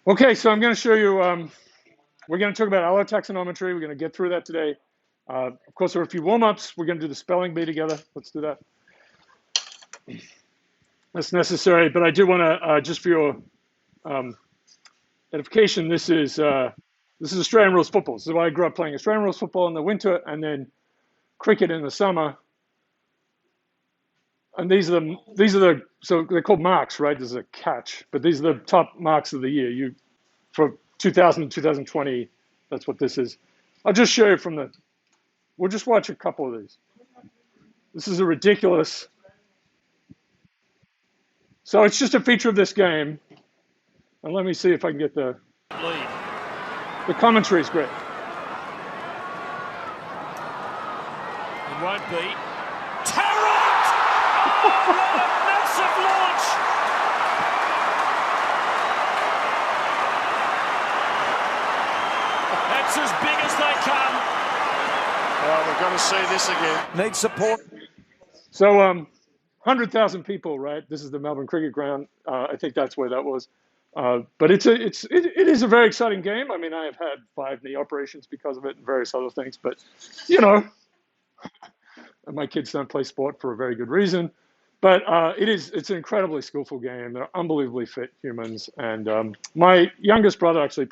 Okay, so I'm going to show you, we're going to talk about allotaxonometry. We're going to get through that today. Of course, there are a few warm-ups. We're going to do the spelling bee together. Let's do that. That's necessary, but I do want to, just for your edification, this is Australian rules football. This is why I grew up playing Australian rules football in the winter and then cricket in the summer. And these are the so they're called marks, right? This is a catch, but these are the top marks of the year. For 2000 to 2020, that's what this is. I'll just show you from we'll just watch a couple of these. This is a ridiculous. So it's just a feature of this game. And let me see if I can get the commentary is great. It won't be. Tarrant! Oh, what a massive launch! That's as big as they come. Oh, we're going to see this again. Need support. So 100,000 people, right? This is the Melbourne Cricket Ground. I think that's where that was. But it is a very exciting game. I mean, I have had 5 knee operations because of it and various other things. But, you know, my kids don't play sport for a very good reason. But it's an incredibly skillful game. They're unbelievably fit humans. And my youngest brother actually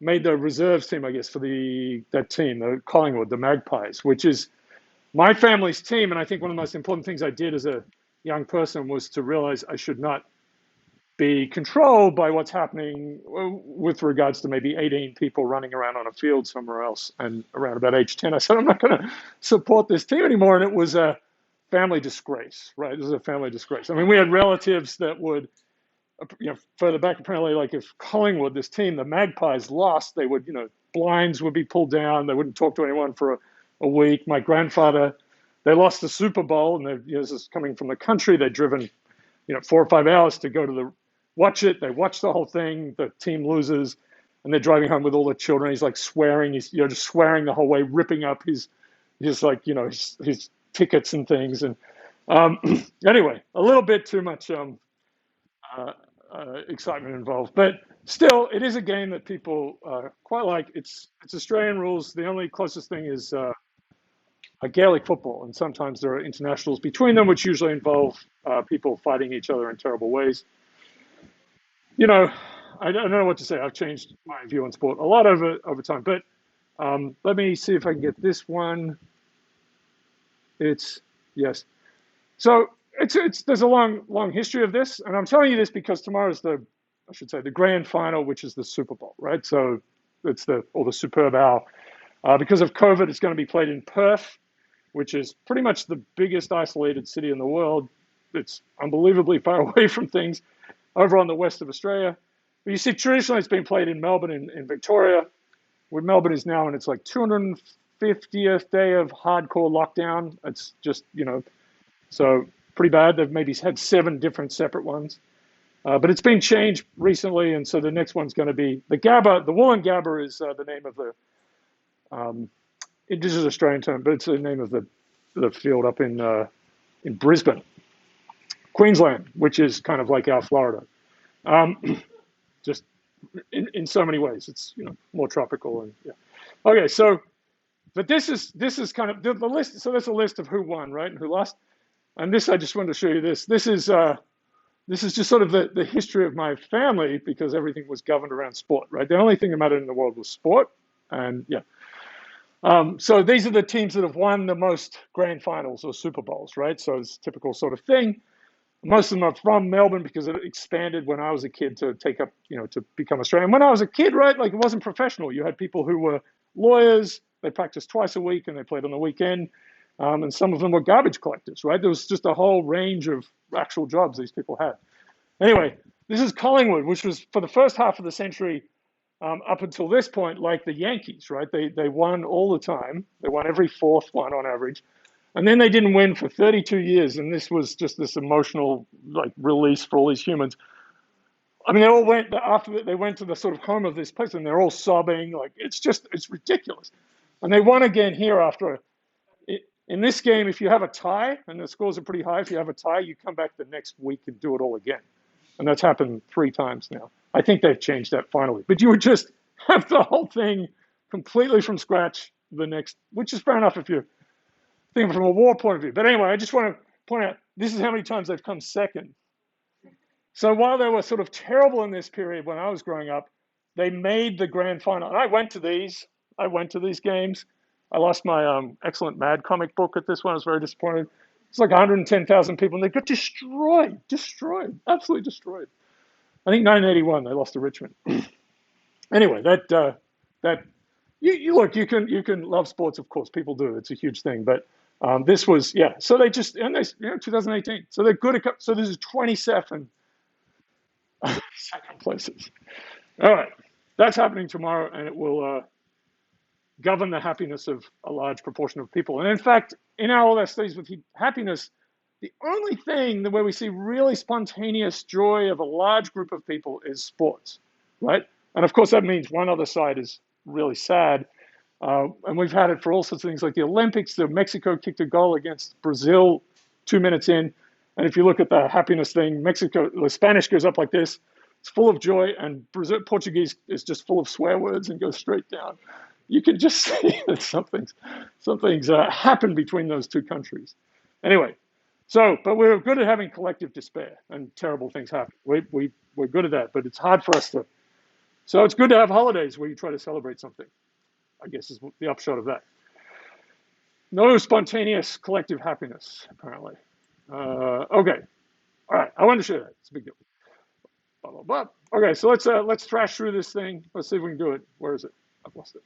made the reserves team, I guess, for that team, the Collingwood, the Magpies, which is my family's team. And I think one of the most important things I did as a young person was to realize I should not be controlled by what's happening with regards to maybe 18 people running around on a field somewhere else. And around about age 10, I said, I'm not going to support this team anymore. And it was a family disgrace, right? This is a family disgrace. I mean, we had relatives that would, further back, apparently, like if Collingwood, this team, the Magpies, lost, they would, blinds would be pulled down. They wouldn't talk to anyone for a week. My grandfather, they lost the Super Bowl, and this is coming from the country. They'd driven, 4 or 5 hours to go to watch it. They watch the whole thing. The team loses, and they're driving home with all the children. He's like swearing. He's just swearing the whole way, ripping up his tickets and things. And anyway, a little bit too much excitement involved, but still, it is a game that people quite like. It's Australian rules. The only closest thing is a Gaelic football, and sometimes there are internationals between them, which usually involve people fighting each other in terrible ways. I don't know what to say. I've changed my view on sport a lot over time, but let me see if I can get this one. Yes. So there's a long history of this, and I'm telling you this because tomorrow's the grand final, which is the Super Bowl, right? So it's the Superb Owl. Because of COVID, it's going to be played in Perth, which is pretty much the biggest isolated city in the world. It's unbelievably far away from things over on the west of Australia. But you see, traditionally it's been played in Melbourne in Victoria, where Melbourne is now in its like 250th day of hardcore lockdown. It's just, so pretty bad. They've maybe had 7 different separate ones. But it's been changed recently, and so the next one's going to be the Gabba. The Woolen Gabba is the name of this is an Australian term, but it's the name of the field up in Brisbane, Queensland, which is kind of like our Florida, just in so many ways. It's more tropical and yeah. Okay, so but this is kind of the list. So that's a list of who won, right, and who lost. And this, I just wanted to show you this. This is just sort of the history of my family, because everything was governed around sport, right? The only thing that mattered in the world was sport, and yeah. So these are the teams that have won the most grand finals or Super Bowls, right? So it's a typical sort of thing. Most of them are from Melbourne because it expanded when I was a kid to take up, to become Australian. When I was a kid, right, like it wasn't professional. You had people who were lawyers. They practiced twice a week and they played on the weekend. And some of them were garbage collectors, right? There was just a whole range of actual jobs these people had. Anyway, this is Collingwood, which was for the first half of the century, up until this point, like the Yankees, right? They won all the time. They won every 4th one on average. And then they didn't win for 32 years. And this was just this emotional release for all these humans. I mean, they all went, after they went to the sort of home of this place, and they're all sobbing. It's ridiculous. And they won again here after. In this game, if you have a tie, and the scores are pretty high, if you have a tie, you come back the next week and do it all again. And that's happened 3 times now. I think they've changed that finally. But you would just have the whole thing completely from scratch the next, which is fair enough if you're thinking from a war point of view. But anyway, I just want to point out, this is how many times they've come second. So while they were sort of terrible in this period when I was growing up, they made the grand final. And I went to these games. I lost my excellent Mad comic book at this one. I was very disappointed. It's like 110,000 people, and they got destroyed, absolutely destroyed. I think 1981 they lost to Richmond. Anyway, that you look, you can love sports, of course, people do. It's a huge thing, but this was So they 2018. So they're good at. So this is 27 second places. All right, that's happening tomorrow, and it will govern the happiness of a large proportion of people. And in fact, in all our studies with happiness, the only thing where we see really spontaneous joy of a large group of people is sports, right? And of course, that means one other side is really sad. And we've had it for all sorts of things like the Olympics. Mexico kicked a goal against Brazil 2 minutes in. And if you look at the happiness thing, the Spanish goes up like this. It's full of joy, and Portuguese is just full of swear words and goes straight down. You can just see that something's happened between those two countries. Anyway, but we're good at having collective despair, and terrible things happen. We're good at that, but it's hard for us to. So it's good to have holidays where you try to celebrate something, I guess is the upshot of that. No spontaneous collective happiness, apparently. Okay, all right. I wanted to show that. It's a big deal. Blah, blah, blah. Okay, so let's thrash through this thing. Let's see if we can do it. Where is it? I've lost it.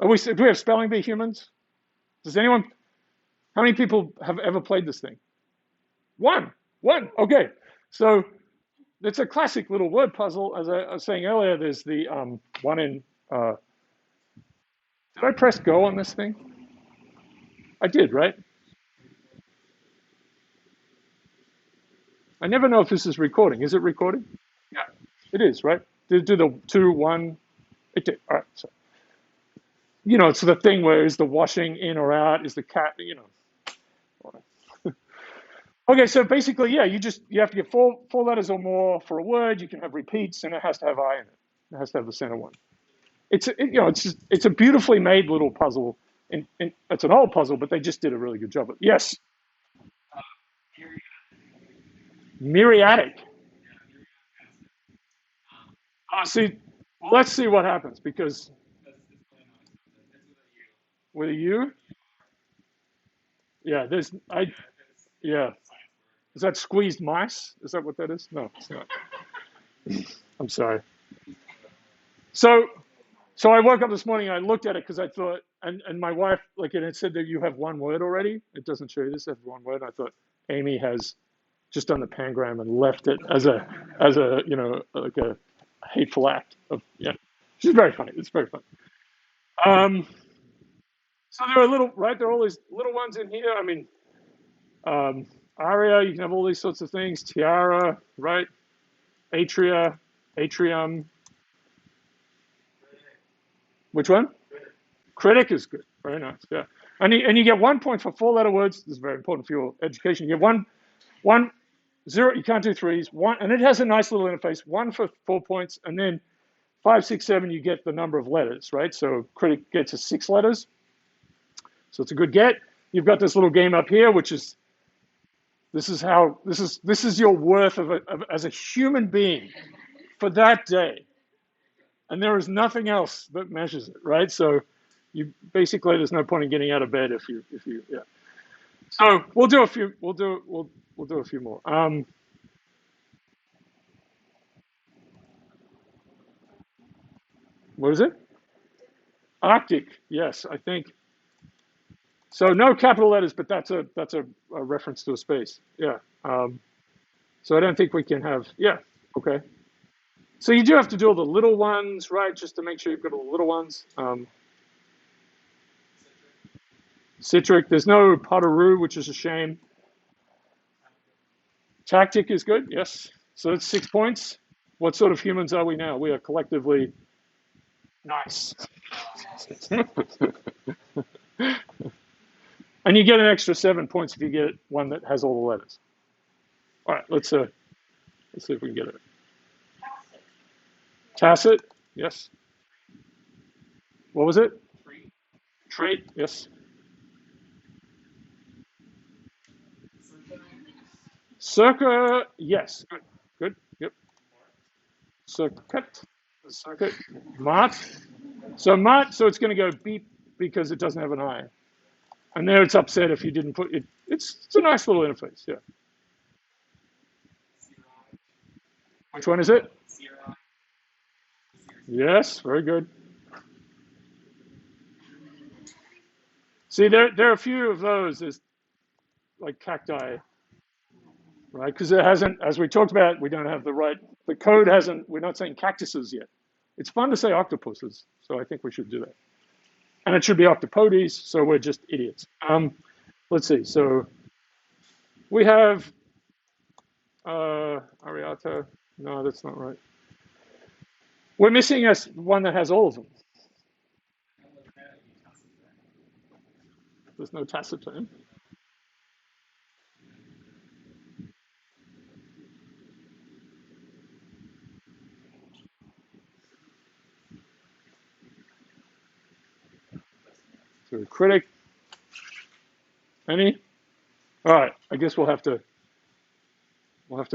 Do we have spelling bee humans? Does anyone? How many people have ever played this thing? One. Okay, so it's a classic little word puzzle. As I was saying earlier, there's the one in. Did I press go on this thing? I did, right? I never know if this is recording. Is it recording? Yeah, it is, right? Did it do the 2, 1? It did. All right. So, it's the thing where is the washing in or out? Is the cat, All right. Okay, so basically, you have to get four letters or more for a word. You can have repeats, and it has to have I in it. It has to have the center one. It's a beautifully made little puzzle. And it's an old puzzle, but they just did a really good job of it. Yes. Myriadic. Let's see what happens, because with a U, is that squeezed mice? Is that what that is? No, it's not. I'm sorry. So I woke up this morning and I looked at it because I thought, and my wife, it said that you have one word already. It doesn't show you this, it has one word. And I thought Amy has just done the pangram and left it as a like a hateful act of, She's very funny. It's very funny. So there are all these little ones in here. I mean, aria, you can have all these sorts of things. Tiara, right? Atria, atrium. Which one? Critic is good. Very nice. Yeah. And you get 1 point for 4-letter words. This is very important for your education. You get 0. You can't do threes. 1, and it has a nice little interface. 1 for 4 points, and then 5, 6, 7. You get the number of letters, right? So critic gets to 6 letters. So it's a good get. You've got this little game up here, which is this is your worth as a human being for that day. And there is nothing else that measures it, right? So there's no point in getting out of bed if you. So we'll do a few. We'll do a few more. What is it? Arctic. Yes, I think. So no capital letters, but that's a reference to a space. Yeah. So I don't think we can have. Yeah. Okay. So you do have to do all the little ones, right? Just to make sure you've got all the little ones. Citric. There's no Potteroo, which is a shame. Tactic is good. Yes. So that's 6 points. What sort of humans are we now? We are collectively nice. And you get an extra 7 points if you get one that has all the letters. All right, let's see if we can get it. Tacit, yes. What was it? Trait, yes. Circa, yes. Good, good, yep. Circuit, circuit. Mart. So mart, so it's going to go beep because it doesn't have an I. And there it's upset if you didn't put it. It's a nice little interface, yeah. Which one is it? Yes, very good. See, there are a few of those as like cacti, right? Because it hasn't, as we talked about, we don't have the code hasn't, we're not saying cactuses yet. It's fun to say octopuses, so I think we should do that. And it should be octopodes, so we're just idiots. Let's see, so we have Ariata. No, that's not right. We're missing one that has all of them. There's no taciturn. So critic. Any? All right. I guess we'll have to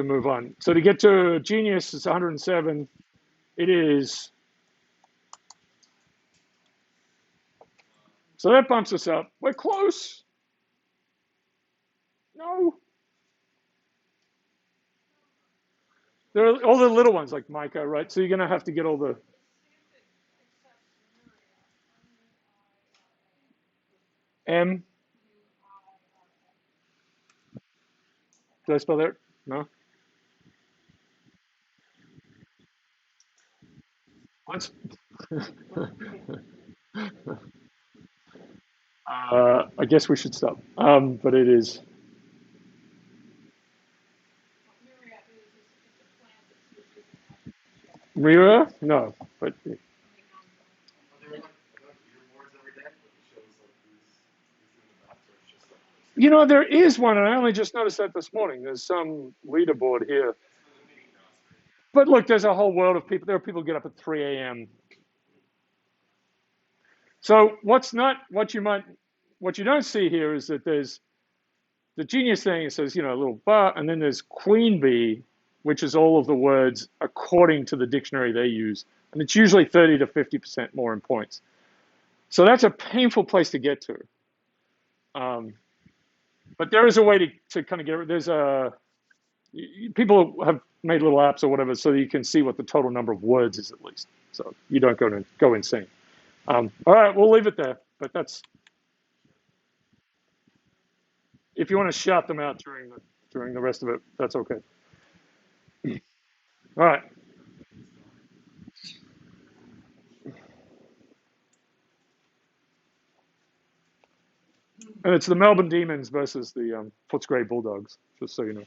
move on. So to get to genius, it's 107. It is. So that bumps us up. We're close. No. There are all the little ones like Micah, right? So you're going to have to get all the. M. Did I spell that? No. What? I guess we should stop. But it is. Mira? No. But you know, there is one, and I only just noticed that this morning. There's some leaderboard here. But look, there's a whole world of people. There are people who get up at 3 a.m. So what you don't see here is that there's the genius thing. It says, you know, a little bar, and then there's queen bee, which is all of the words according to the dictionary they use, and it's usually 30 to 50% more in points. So that's a painful place to get to. But there is a way to kind of get. People have made little apps or whatever, so that you can see what the total number of words is at least, so you don't go insane. All right, we'll leave it there. But that's if you want to shout them out during the rest of it, that's okay. All right. And it's the Melbourne Demons versus the Footscray Bulldogs, just so you know.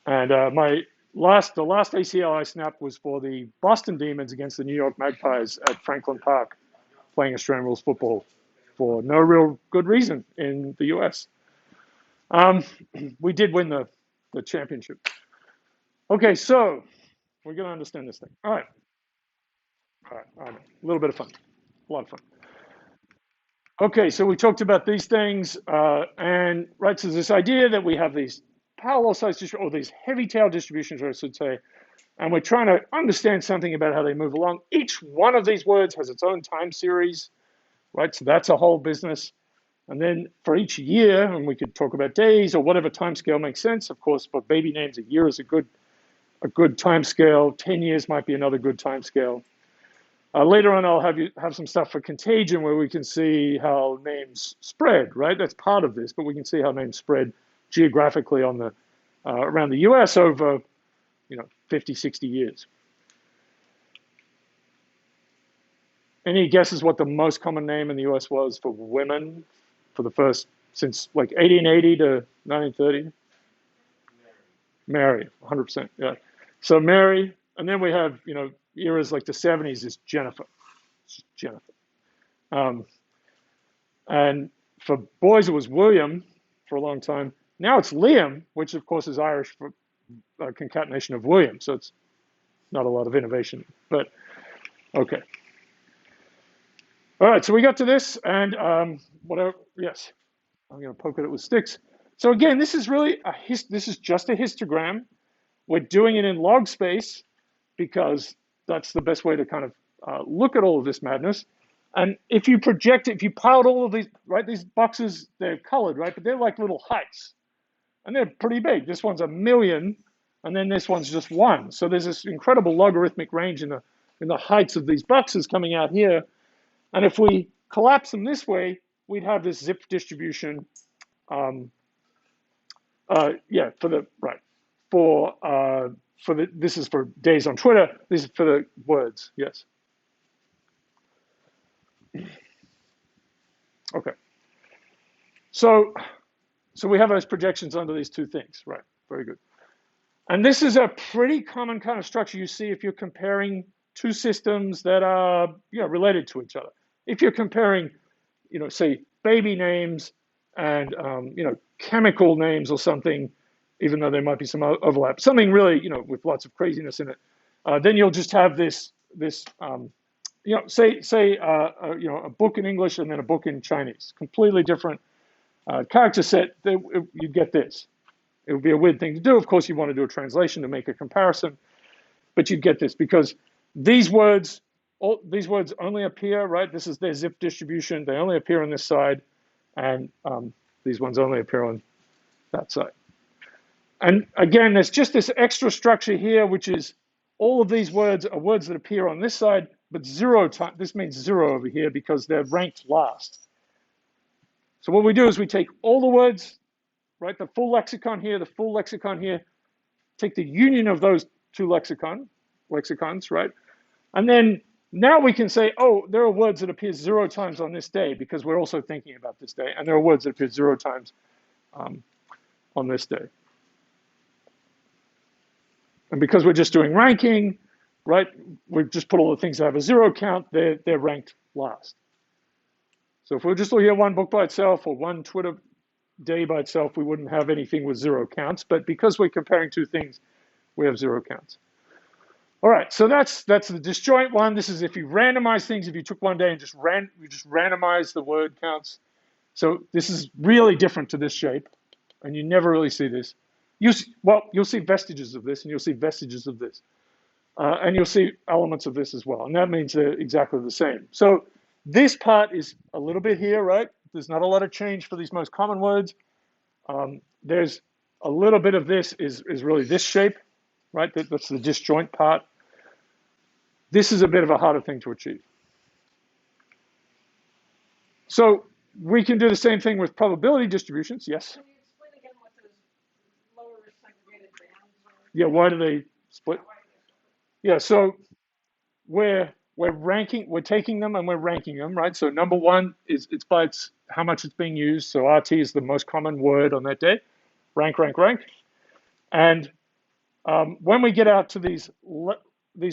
And the last ACL I snapped was for the Boston Demons against the New York Magpies at Franklin Park, playing Australian rules football for no real good reason in the US. We did win the championship. Okay, so we're going to understand this thing. All right. A little bit of fun. A lot of fun. Okay, so we talked about these things, and right, so this idea that we have these parallel size or these heavy tail distributions, I should say, and we're trying to understand something about how they move along. Each one of these words has its own time series, right? So that's a whole business. And then for each year, and we could talk about days or whatever time scale makes sense. Of course, for baby names, a year is a good time scale. 10 years might be another good time scale. Later on, I'll have some stuff for contagion where we can see how names spread, right? That's part of this, but we can see how names spread geographically on the around the US over 50, 60 years. Any guesses what the most common name in the US was for women for the first, since like 1880 to 1930? Mary, 100%, yeah. So Mary, and then we have, eras like the 70s is Jennifer. It's Jennifer. And for boys, it was William for a long time. Now it's Liam, which of course is Irish for concatenation of William. So it's not a lot of innovation, but okay. All right, so we got to this, and whatever. Yes, I'm going to poke at it with sticks. So again, this is really this is just a histogram. We're doing it in log space because that's the best way to kind of look at all of this madness. And if you project it, if you piled all of these, right, these boxes, they're colored, right, but they're like little heights, and they're pretty big. This one's 1,000,000, and then this one's just 1. So there's this incredible logarithmic range in the heights of these boxes coming out here. And if we collapse them this way, we'd have this zip distribution. Yeah, this is for days on Twitter. This is for the words. Yes. Okay. So we have those projections under these two things, right? Very good. And this is a pretty common kind of structure you see if you're comparing two systems that are related to each other. If you're comparing, say baby names and chemical names or something, even though there might be some overlap, something really with lots of craziness in it, then you'll just have this say a book in English and then a book in Chinese, completely different character set. You get this. It would be a weird thing to do. Of course, you want to do a translation to make a comparison, but you'd get this because these words only appear, right? This is their zip distribution. They only appear on this side, and these ones only appear on that side. And again, there's just this extra structure here, which is all of these words are words that appear on this side, but this means 0 over here because they're ranked last. So what we do is we take all the words, right, the full lexicon here, the full lexicon here, take the union of those two lexicons, right? And then now we can say, oh, there are words that appear 0 times on this day because we're also thinking about this day, and there are words that appear 0 times on this day. And because we're just doing ranking, right, we've just put all the things that have a 0 count, they're ranked last. So if we're just looking at one book by itself or one Twitter day by itself, we wouldn't have anything with 0 counts. But because we're comparing two things, we have 0 counts. All right, so that's the disjoint one. This is if you randomize things. If you took one day and you just randomize the word counts. So this is really different to this shape, and you never really see this. You'll see vestiges of this, and you'll see vestiges of this. And you'll see elements of this as well. And that means they're exactly the same. So this part is a little bit here, right? There's not a lot of change for these most common words. There's a little bit of this is really this shape, right? That's the disjoint part. This is a bit of a harder thing to achieve. So we can do the same thing with probability distributions. Yes? Can you explain again what those lower segregated bands are? Yeah, why do they split? Yeah, so we're taking them and we're ranking them, right? So number one is it's by how much it's being used. So RT is the most common word on that day. Rank. And when we get out to these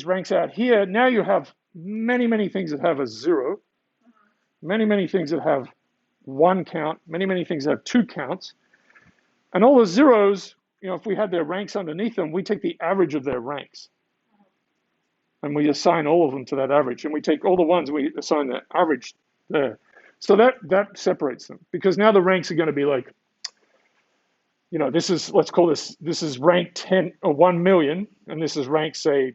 ranks out here, now you have many things that have a 0, many things that have 1 count, many things that have 2 counts. And all the zeros, if we had their ranks underneath them, we take the average of their ranks. And we assign all of them to that average. And we take all the ones, we assign the average there. So that separates them. Because now the ranks are going to be like, this is, let's call this is rank 10 or 1 million. And this is rank, say,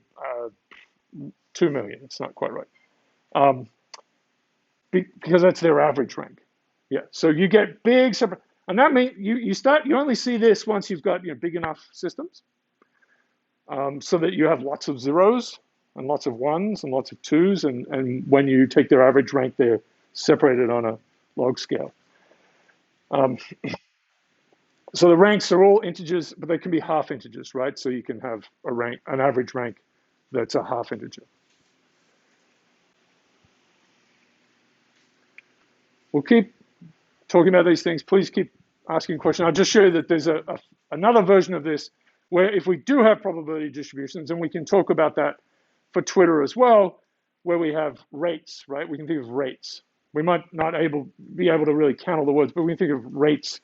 2 million. It's not quite right. Because that's their average rank. Yeah. So you get big separate. And that means you only see this once you've got big enough systems. So that you have lots of zeros and lots of 1s and lots of 2s, and when you take their average rank, they're separated on a log scale. So the ranks are all integers, but they can be half integers, right? So you can have an average rank that's a half integer. We'll keep talking about these things. Please keep asking questions. I'll just show you that there's another version of this where if we do have probability distributions, and we can talk about that for Twitter as well, where we have rates, right? We can think of rates. We might not be able to really count all the words, but we can think of rates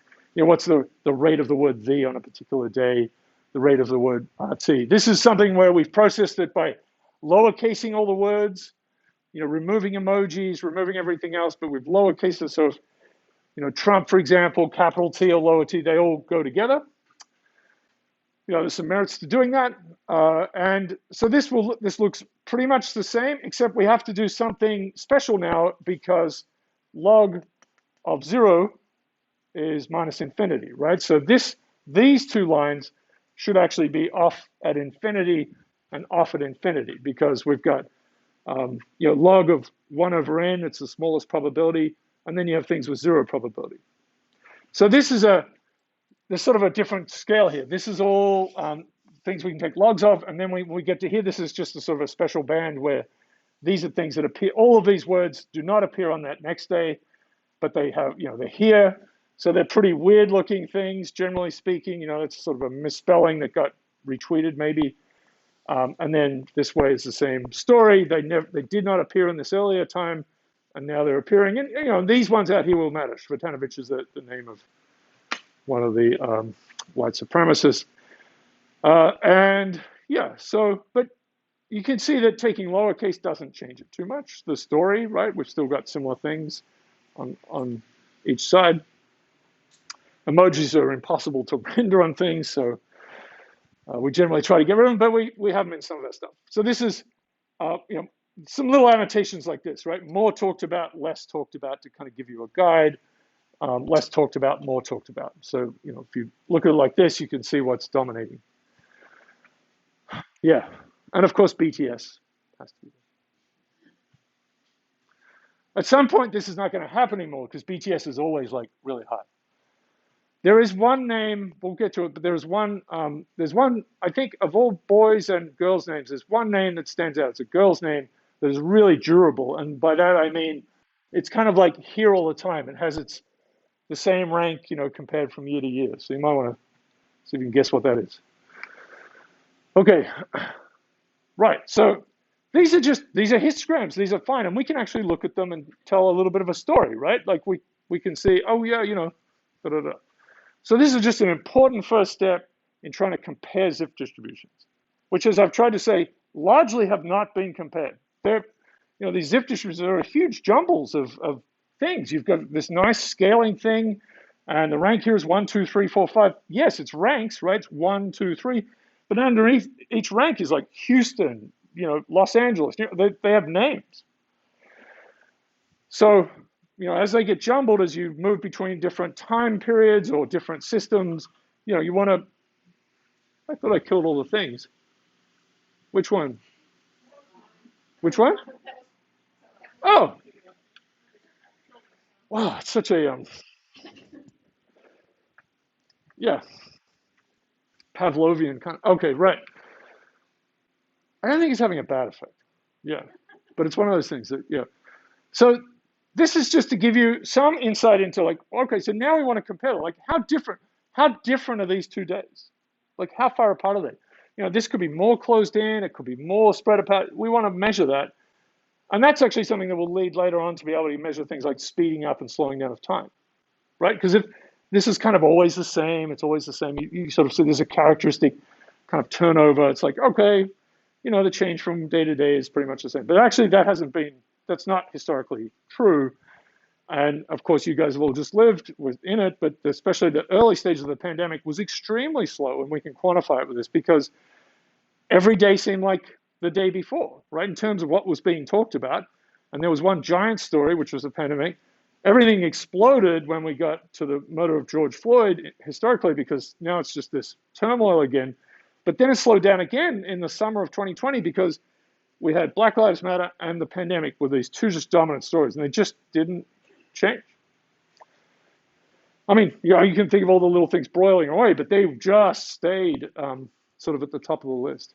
what's the rate of the word the on a particular day, the rate of the word RT. This is something where we've processed it by lowercasing all the words, removing emojis, removing everything else, but we've lowercased it. So, Trump, for example, capital T or lower t, they all go together. There's some merits to doing that. And so this looks pretty much the same, except we have to do something special now because log of 0 is minus infinity, right? So these two lines should actually be off at infinity and off at infinity because we've got log of 1 over n, it's the smallest probability, and then you have things with 0 probability. So this is there's sort of a different scale here. This is all things we can take logs of, and then we get to here, this is just a sort of a special band where these are things that appear, all of these words do not appear on that next day, but they have, they're here. So they're pretty weird looking things, generally speaking. It's sort of a misspelling that got retweeted maybe. And then this way is the same story. They did not appear in this earlier time, and now they're appearing. And these ones out here will matter. Svetanovich is the name of one of the white supremacists. And yeah, but you can see that taking lowercase doesn't change it too much. The story, right? We've still got similar things on each side. Emojis are impossible to render on things, so we generally try to get rid of them, but we have them in some of that stuff. So this is, some little annotations like this, right? More talked about, less talked about to kind of give you a guide. Less talked about, more talked about. So, if you look at it like this, you can see what's dominating. Yeah, and of course, BTS has to be there. At some point, this is not going to happen anymore because BTS is always like really high. There is one name, we'll get to it, but there's one, I think of all boys and girls' names, there's one name that stands out. It's a girl's name that is really durable. And by that, I mean, it's kind of like here all the time. It has the same rank, compared from year to year. So you might want to see if you can guess what that is. Okay, right. So these are histograms. These are fine. And we can actually look at them and tell a little bit of a story, right? Like we can see, oh yeah, da, da, da. So this is just an important first step in trying to compare zip distributions, which, as I've tried to say, largely have not been compared. These zip distributions are huge jumbles of things. You've got this nice scaling thing, and the rank here is 1, 2, 3, 4, 5. Yes, it's ranks, right? It's 1, 2, 3. But underneath each rank is like Houston, Los Angeles. They have names. So, as they get jumbled, as you move between different time periods or different systems, you want to. I thought I killed all the things. Which one? Which one? Oh. Wow, it's such a yeah, Pavlovian kind of. Okay, right. I don't think it's having a bad effect. Yeah, but it's one of those things that So this is just to give you some insight into like, okay, so now we want to compare like how different are these 2 days? Like how far apart are they? This could be more closed in, it could be more spread apart. We want to measure that. And that's actually something that will lead later on to be able to measure things like speeding up and slowing down of time, right? Because if this is kind of always the same, it's always the same, you sort of see there's a characteristic kind of turnover. It's like, okay, the change from day to day is pretty much the same. But actually that's not historically true. And of course, you guys have all just lived within it, but especially the early stages of the pandemic was extremely slow, and we can quantify it with this because every day seemed like the day before, right, in terms of what was being talked about. And there was one giant story, which was the pandemic. Everything exploded when we got to the murder of George Floyd historically, because now it's just this turmoil again. But then it slowed down again in the summer of 2020 because we had Black Lives Matter and the pandemic with these two just dominant stories, and they just didn't change. I mean, you can think of all the little things broiling away, but they just stayed sort of at the top of the list.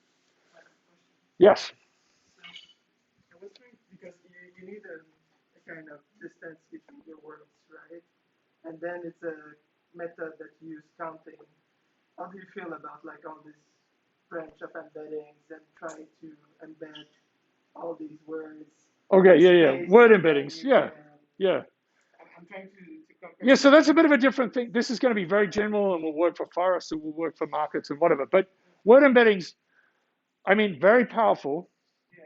Yes? I was thinking, because you need a kind of distance between the words, right? And then it's a method that you use counting. How do you feel about like all this branch of embeddings and trying to embed all these words? Okay, yeah. Word embeddings, yeah. I'm I'm trying to compare. Yeah, so that's a bit of a different thing. This is going to be very general and will work for forests and will work for markets and whatever. But word embeddings, I mean, very powerful,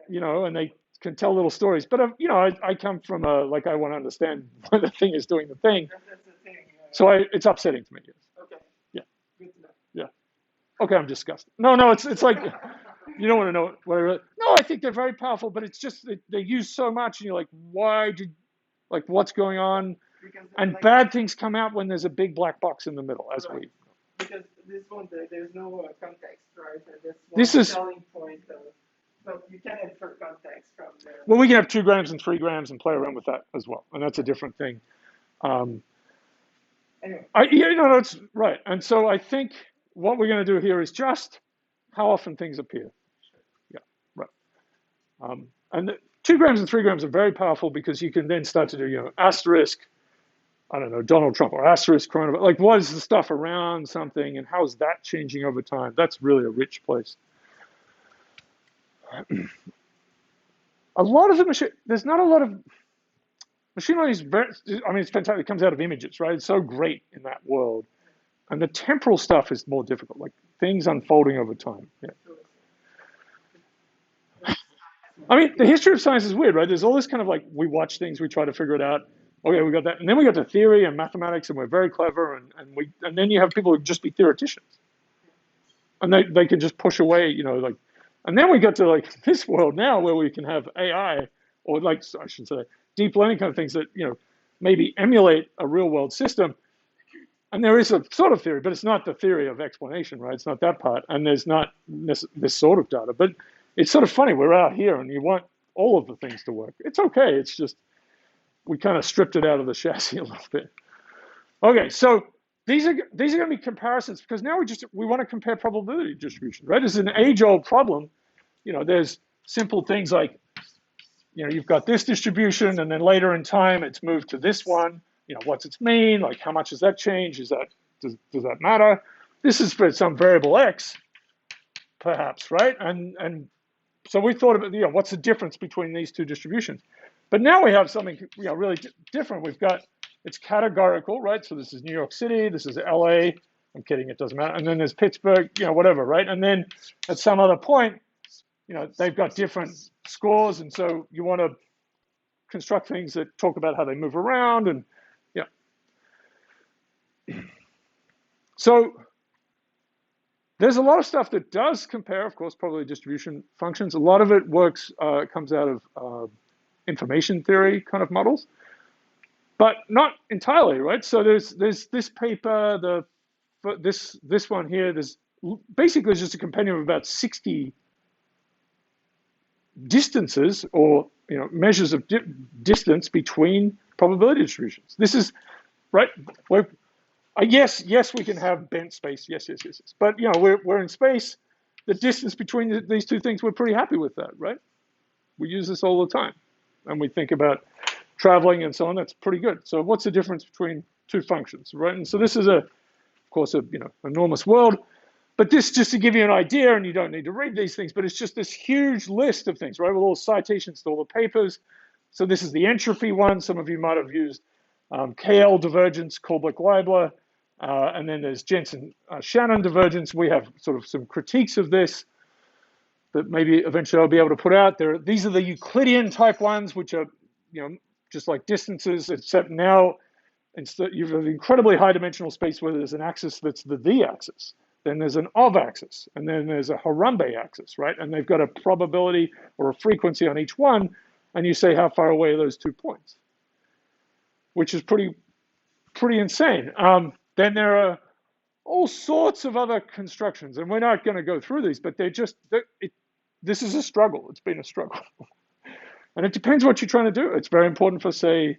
you know, and they can tell little stories. But, you know, I come from like, I want to understand why the thing is doing the thing. That's the thing. So it's upsetting to me. Yes. Okay. Yeah. Good to know. Yeah. Okay, I'm disgusted. No, it's like, you don't want to know what I really, no, I think they're very powerful, but it's just, they use so much and you're like, like, what's going on? Because And like, bad things come out when there's a big black box in the middle, as right. we. Because this one, there's no context, right? And that's one This is- selling point. But you can infer context from the. Well, we can have 2 grams and 3 grams and play around with that as well, and that's a different thing. Anyway. Yeah, no, that's right. And so I think what we're going to do here is just how often things appear. Yeah, right. And 2 grams and 3 grams are very powerful because you can then start to do, you know, asterisk, I don't know, Donald Trump, or asterisk coronavirus. Like, what is the stuff around something, and how is that changing over time? That's really a rich place. A lot of the machine, there's not a lot of machine learning is very, I mean, it's fantastic. It comes out of images, right? It's so great in that world. And the temporal stuff is more difficult, like things unfolding over time. Yeah. I mean, the history of science is weird, right? There's all this kind of like, we watch things, we try to figure it out. Okay, we got that. And then we got to theory and mathematics, and we're very clever. And then you have people who just be theoreticians. And they can just push away, you know, like, and then we got to like this world now where we can have AI, or like, I should say, deep learning kind of things that, you know, maybe emulate a real world system. And there is a sort of theory, but it's not the theory of explanation, right? It's not that part. And there's not this sort of data. But it's sort of funny. We're out here and you want all of the things to work. It's okay. It's just, we kind of stripped it out of the chassis a little bit. Okay, so these are going to be comparisons because now we want to compare probability distribution, right? It's an age-old problem. You know, there's simple things like, you know, you've got this distribution, and then later in time it's moved to this one. You know, what's its mean? Like, how much does that change? Does that matter? This is for some variable x, perhaps, right? And so we thought about, you know, what's the difference between these 2 distributions? But now we have something, you know, really different. We've got, it's categorical, right? So this is New York City, this is LA. I'm kidding, it doesn't matter. And then there's Pittsburgh, you know, whatever, right? And then at some other point, you know, they've got different scores, and so you want to construct things that talk about how they move around, and yeah. So there's a lot of stuff that does compare, of course, probability distribution functions. A lot of it works, comes out of information theory kind of models, but not entirely, right? So there's this paper, this one here. There's basically just a compendium of about 60 distances, or, you know, measures of distance between probability distributions. This is right. Yes, we can have bent space. Yes. But, you know, we're in space. The distance between these 2 things, we're pretty happy with that, right? We use this all the time, and we think about traveling and so on. That's pretty good. So what's the difference between 2 functions, right? And so this is of course, you know, enormous world. But this, just to give you an idea, and you don't need to read these things, but it's just this huge list of things, right, with all the citations to all the papers. So this is the entropy one. Some of you might have used KL divergence, Kolbeck-Leibler, and then there's Jensen-Shannon divergence. We have sort of some critiques of this that maybe eventually I'll be able to put out there. These are the Euclidean type ones, which are, you know, just like distances, except now instead you have an incredibly high dimensional space where there's an axis that's the axis. Then there's an of axis, and then there's a Harambe axis, right? And they've got a probability or a frequency on each one, and you say how far away are those 2 points, which is pretty insane. Then there are all sorts of other constructions, and we're not going to go through these, but this is a struggle. It's been a struggle. And it depends what you're trying to do. It's very important for, say,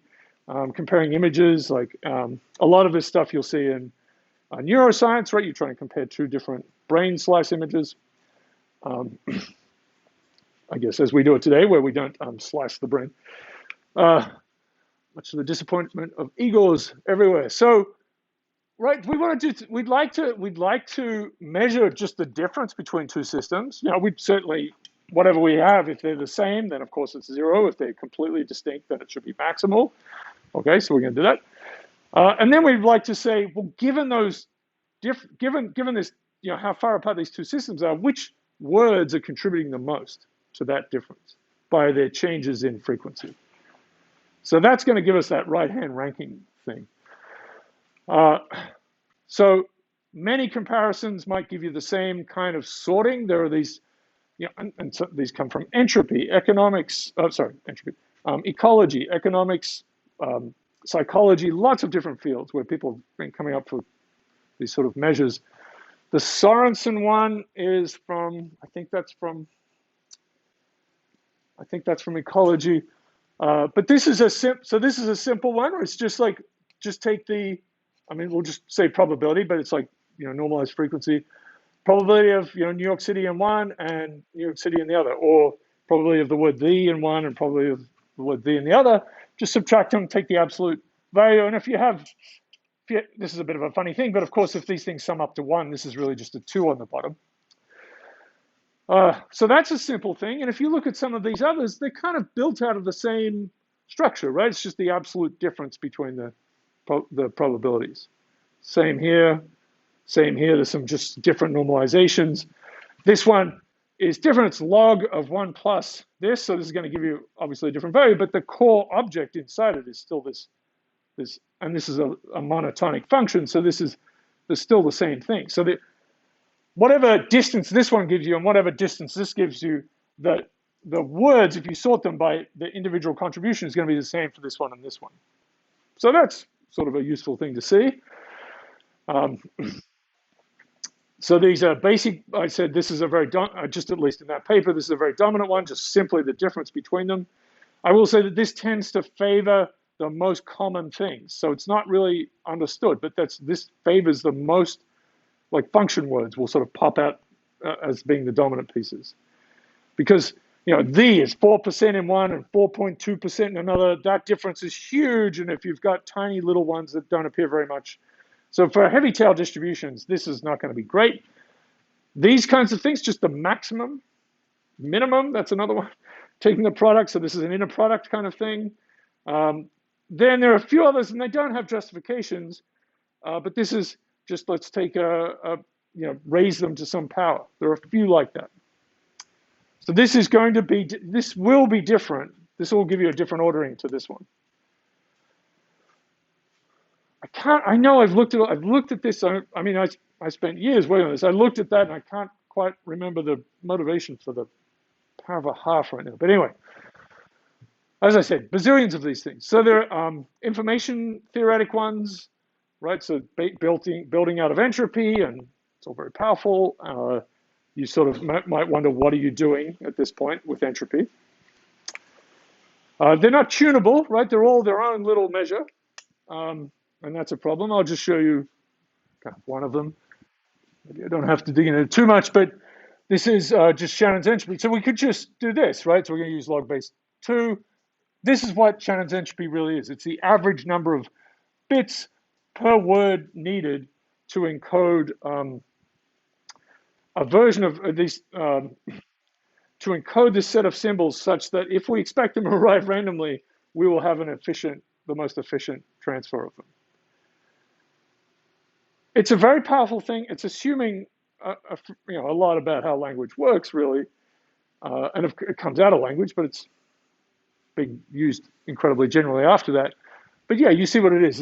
comparing images. Like a lot of this stuff you'll see in neuroscience, right? You're trying to compare 2 different brain slice images. I guess as we do it today, where we don't slice the brain. Much to the disappointment of egos everywhere. So, right, we'd like to measure just the difference between 2 systems. You know, we'd certainly, whatever we have, if they're the same, then of course it's 0. If they're completely distinct, then it should be maximal. Okay, so we're going to do that. And then we'd like to say, well, given those, given this, how far apart these two systems are, which words are contributing the most to that difference by their changes in frequency? So that's going to give us that right-hand ranking thing. So many comparisons might give you the same kind of sorting. There are these, and so these come from entropy, economics, ecology, economics, psychology, lots of different fields where people have been coming up with these sort of measures. The Sorensen one is from, I think that's from ecology. But this is a simple one where it's just like, just take the, we'll just say probability, but it's like, normalized frequency, probability of, New York City in one and New York City in the other, or probability of the word the in one and probability of the word the in the other. Just subtract them, take the absolute value. And if you have, this is a bit of a funny thing, but of course, if these things sum up to 1, this is really just a 2 on the bottom. So that's a simple thing. And if you look at some of these others, they're kind of built out of the same structure, right? It's just the absolute difference between the probabilities. Same here. There's some just different normalizations. This one is different. It's log of 1 plus this. So this is going to give you obviously a different value, but the core object inside it is still this, and this is a monotonic function. So there's still the same thing. So whatever distance this one gives you and whatever distance this gives you, the words, if you sort them by the individual contribution, is going to be the same for this one and this one. So that's sort of a useful thing to see. So these are basic. I said this is a very, just at least in that paper, this is a very dominant one, just simply the difference between them. I will say that this tends to favor the most common things. So it's not really understood, but this favors the most, like function words will sort of pop out as being the dominant pieces. Because, the is 4% in one and 4.2% in another. That difference is huge. And if you've got tiny little ones that don't appear very much. So for heavy tail distributions, this is not going to be great. These kinds of things, just the maximum, minimum, that's another one. Taking the product, so this is an inner product kind of thing. Then there are a few others, and they don't have justifications. But this is just, let's take raise them to some power. There are a few like that. So this will be different. This will give you a different ordering to this one. I know I've looked at this. I spent years working on this. I looked at that and I can't quite remember the motivation for the power of a half right now. But anyway, as I said, bazillions of these things. So there are information theoretic ones, right? So building out of entropy, and it's all very powerful. You sort of might wonder, what are you doing at this point with entropy? They're not tunable, right? They're all their own little measure. And that's a problem. I'll just show you kind of one of them. Maybe I don't have to dig into it too much, but this is just Shannon's entropy. So we could just do this, right? So we're going to use log base 2. This is what Shannon's entropy really is. It's the average number of bits per word needed to encode a version of these, to encode this set of symbols such that if we expect them to arrive randomly, we will have the most efficient transfer of them. It's a very powerful thing. It's assuming a lot about how language works, really, and it comes out of language, but it's being used incredibly generally after that. But yeah, you see what it is.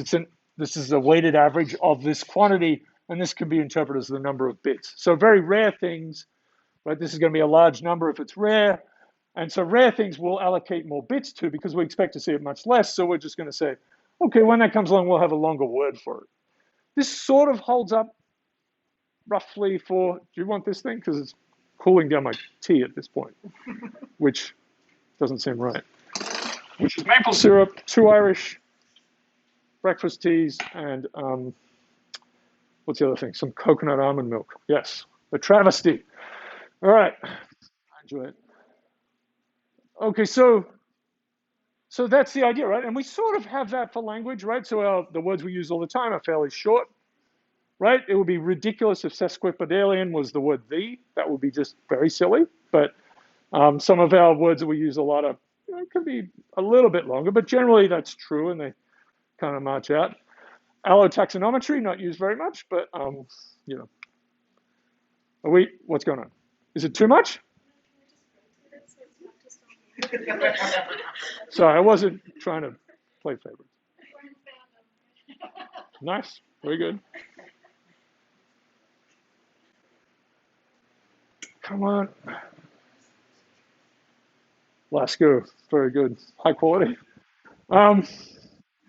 This is a weighted average of this quantity, and this can be interpreted as the number of bits. So very rare things, right? This is going to be a large number if it's rare, and so rare things we'll allocate more bits to because we expect to see it much less. So we're just going to say, okay, when that comes along, we'll have a longer word for it. This sort of holds up roughly for, do you want this thing? Because it's cooling down my tea at this point, which doesn't seem right. Which is maple syrup, 2 Irish breakfast teas, and what's the other thing? Some coconut almond milk. Yes, a travesty. All right, I enjoy it. Okay, so that's the idea, right? And we sort of have that for language, right? So the words we use all the time are fairly short, right? It would be ridiculous if sesquipedalian was the word the. That would be just very silly. But some of our words that we use a lot of, it could be a little bit longer, but generally that's true, and kind of march out. Allotaxonometry, not used very much, but you know. What's going on? Is it too much? Sorry, I wasn't trying to play favorites. Nice, very good. Come on. Lasco, very good, high quality.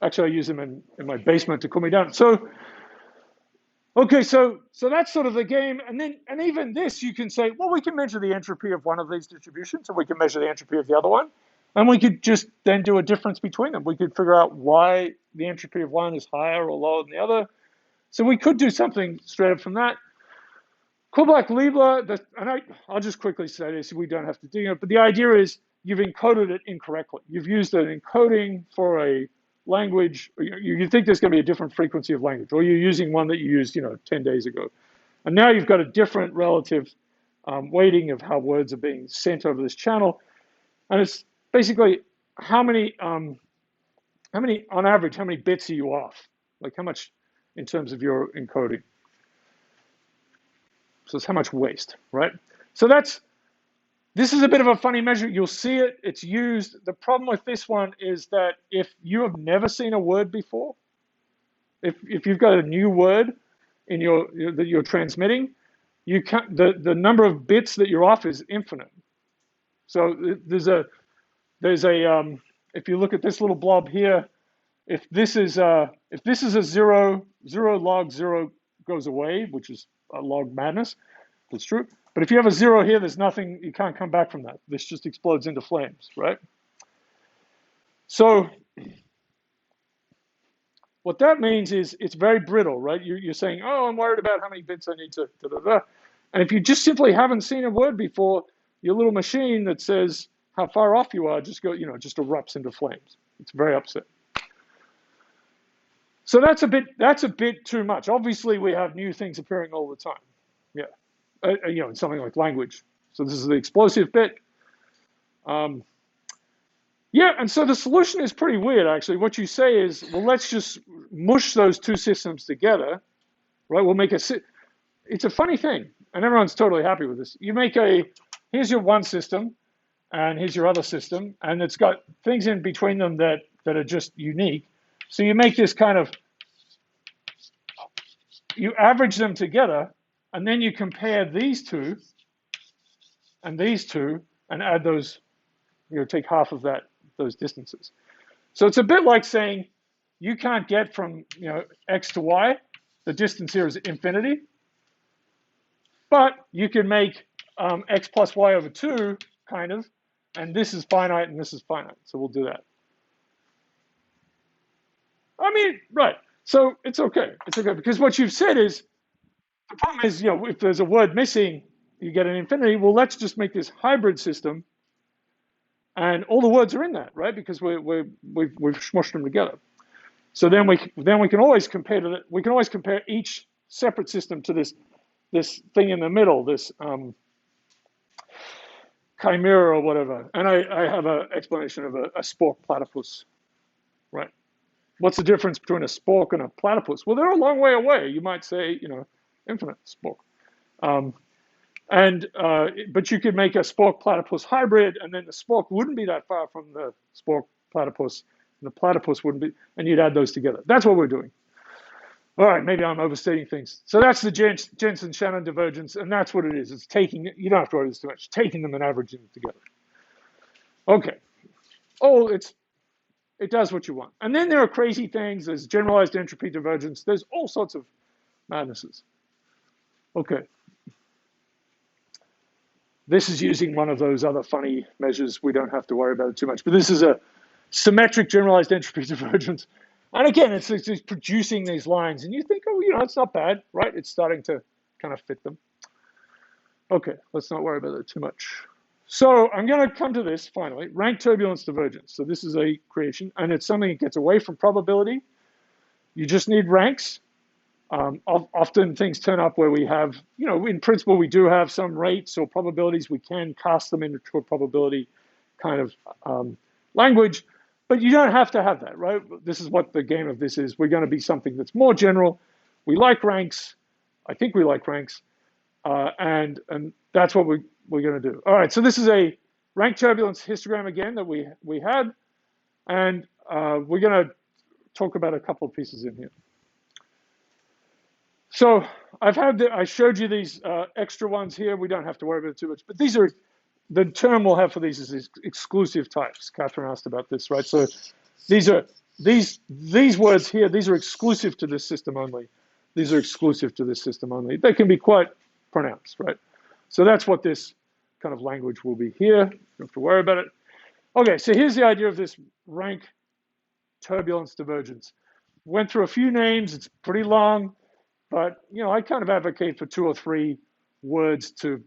Actually, I use them in my basement to cool me down. So, okay, so that's sort of the game, and even this, you can say, well, we can measure the entropy of one of these distributions, and we can measure the entropy of the other one, and we could just then do a difference between them. We could figure out why the entropy of one is higher or lower than the other. So we could do something straight up from that. Kullback-Leibler, and I'll just quickly say this, we don't have to do it, but the idea is you've encoded it incorrectly. You've used an encoding for a language, or you think there's going to be a different frequency of language, or you're using one that you used 10 days ago. And now you've got a different relative weighting of how words are being sent over this channel. And it's basically how many, on average, how many bits are you off? Like how much in terms of your encoding? So it's how much waste, right? So this is a bit of a funny measure. You'll see it, it's used. The problem with this one is that if you have never seen a word before, if you've got a new word in that you're transmitting, you can't, the number of bits that you're off is infinite. So if you look at this little blob here, if this is a zero log zero goes away, which is a log madness, that's true. But if you have a zero here, there's nothing, you can't come back from that. This just explodes into flames, right? So what that means is it's very brittle, right? You're saying, oh, I'm worried about how many bits I need to da, da, da. And if you just simply haven't seen a word before, your little machine that says how far off you are just erupts into flames. It's very upset. So that's a bit too much. Obviously, we have new things appearing all the time. Yeah, in something like language. So this is the explosive bit. Yeah, and so the solution is pretty weird, actually. What you say is, well, let's just mush those two systems together, right? We'll make it's a funny thing, and everyone's totally happy with this. You make here's your one system, and here's your other system, and it's got things in between them that are just unique. So you make this kind of, you average them together, and then you compare these two and add those, take half of those distances. So it's a bit like saying you can't get from x to y. The distance here is infinity, but you can make x plus y over 2 kind of, and this is finite and this is finite. So we'll do that. I mean, right. So it's okay. It's okay because what you've said is, the problem is, if there's a word missing, you get an infinity. Well, let's just make this hybrid system, and all the words are in that, right? Because we've smushed them together. So then we can always compare each separate system to this thing in the middle, this chimera or whatever. And I have an explanation of a spork platypus, right? What's the difference between a spork and a platypus? Well, they're a long way away. You might say, infinite spork. But you could make a spork platypus hybrid, and then the spork wouldn't be that far from the spork platypus, and the platypus wouldn't be, and you'd add those together. That's what we're doing. All right, maybe I'm overstating things. So that's the Jensen-Shannon divergence, and that's what it is. It's taking, you don't have to worry this too much, taking them and averaging them together. Okay. Oh, it does what you want. And then there are crazy things. There's generalized entropy divergence. There's all sorts of madnesses. Okay. This is using one of those other funny measures. We don't have to worry about it too much. But this is a symmetric generalized entropy divergence. And again, it's producing these lines. And you think, oh, it's not bad, right? It's starting to kind of fit them. Okay, let's not worry about it too much. So I'm going to come to this finally, rank-turbulence divergence. So this is a creation, and it's something that gets away from probability. You just need ranks. Often things turn up where we have, in principle, we do have some rates or probabilities. We can cast them into a probability kind of language. But you don't have to have that, right? This is what the game of this is. We're going to be something that's more general. We like ranks. I think we like ranks. And that's what we're going to do. All right, so this is a rank turbulence histogram again that we had. And we're going to talk about a couple of pieces in here. So I showed you these extra ones here. We don't have to worry about it too much. But these are, the term we'll have for these is exclusive types. Catherine asked about this, right? So these words here, these are exclusive to this system only. These are exclusive to this system only. They can be quite pronounced, right? So that's what this kind of language will be here. You don't have to worry about it. Okay, so here's the idea of this rank turbulence divergence. Went through a few names. It's pretty long, but I kind of advocate for 2 or 3 words to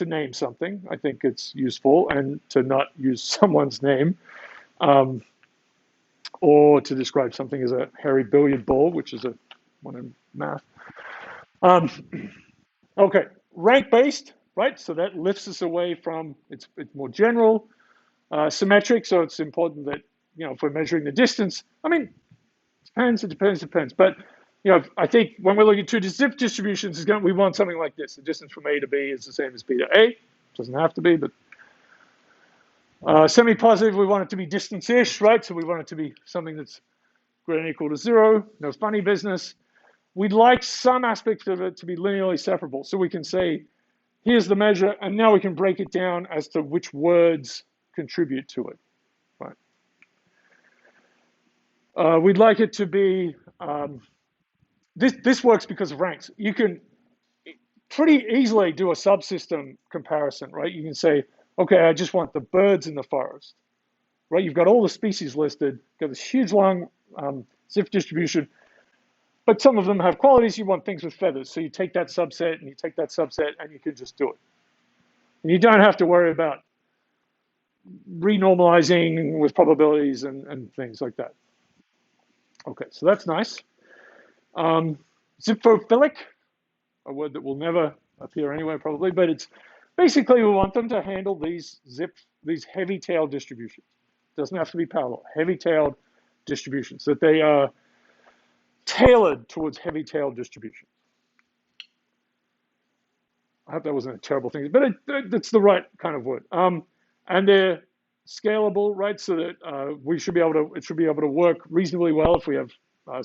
name something. I think it's useful, and to not use someone's name, or to describe something as a hairy billiard ball, which is a one in math. Okay, rank-based, right? So that lifts us away from, it's more general, symmetric. So it's important that, if we're measuring the distance, I mean, it depends. But, I think when we're looking at 2 zip distributions, we want something like this. The distance from A to B is the same as B to A. It doesn't have to be, but semi-positive, we want it to be distance-ish, right? So we want it to be something that's greater than or equal to 0. No funny business. We'd like some aspect of it to be linearly separable. So we can say, here's the measure, and now we can break it down as to which words contribute to it, right? We'd like it to be, this works because of ranks. You can pretty easily do a subsystem comparison, right? You can say, okay, I just want the birds in the forest, right? You've got all the species listed, got this huge long zip distribution, but some of them have qualities. You want things with feathers. So you take that subset and you take that subset and you can just do it. And you don't have to worry about renormalizing with probabilities and things like that. Okay, so that's nice. Zipfophilic, a word that will never appear anywhere probably, but it's basically we want them to handle these heavy-tailed distributions. It doesn't have to be parallel, heavy-tailed distributions, that they are tailored towards heavy-tailed distributions. I hope that wasn't a terrible thing, but it's the right kind of word. And they're scalable, right? So that it should be able to work reasonably well if we have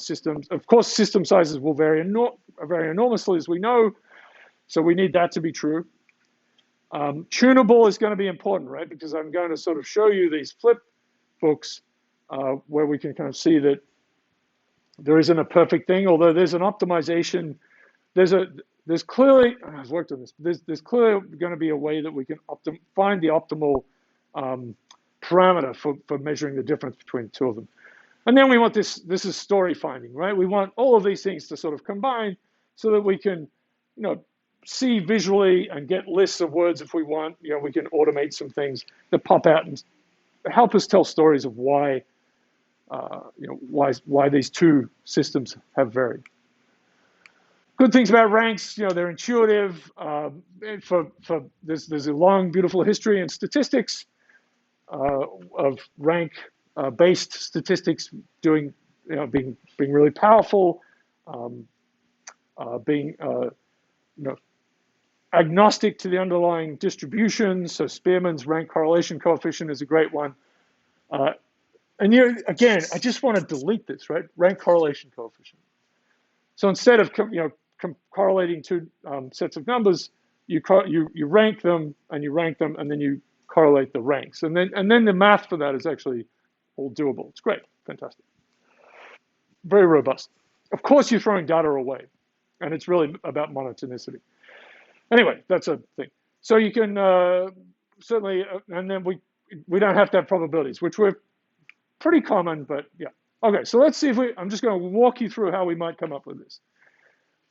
systems. Of course, system sizes will vary enormously, as we know. So we need that to be true. Tunable is going to be important, right? Because I'm going to sort of show you these flip books where we can kind of see that there isn't a perfect thing, although there's an optimization. There's clearly, I've worked on this, there's clearly going to be a way that we can find the optimal parameter for measuring the difference between the 2 of them. And then we want this is story finding, right? We want all of these things to sort of combine so that we can, see visually and get lists of words if we want. We can automate some things that pop out and help us tell stories of why these 2 systems have varied. Good things about ranks, they're intuitive. There's a long, beautiful history in statistics of rank-based statistics being really powerful, being agnostic to the underlying distribution. So Spearman's rank correlation coefficient is a great one. And again, I just want to delete this, right? Rank correlation coefficient. So instead of correlating 2 sets of numbers, you rank them, and then you correlate the ranks, and then the math for that is actually all doable. It's great, fantastic, very robust. Of course, you're throwing data away, and it's really about monotonicity. Anyway, that's a thing. So you can certainly, and then we don't have to have probabilities, which were pretty common, but yeah. Okay, so let's see if I'm just going to walk you through how we might come up with this.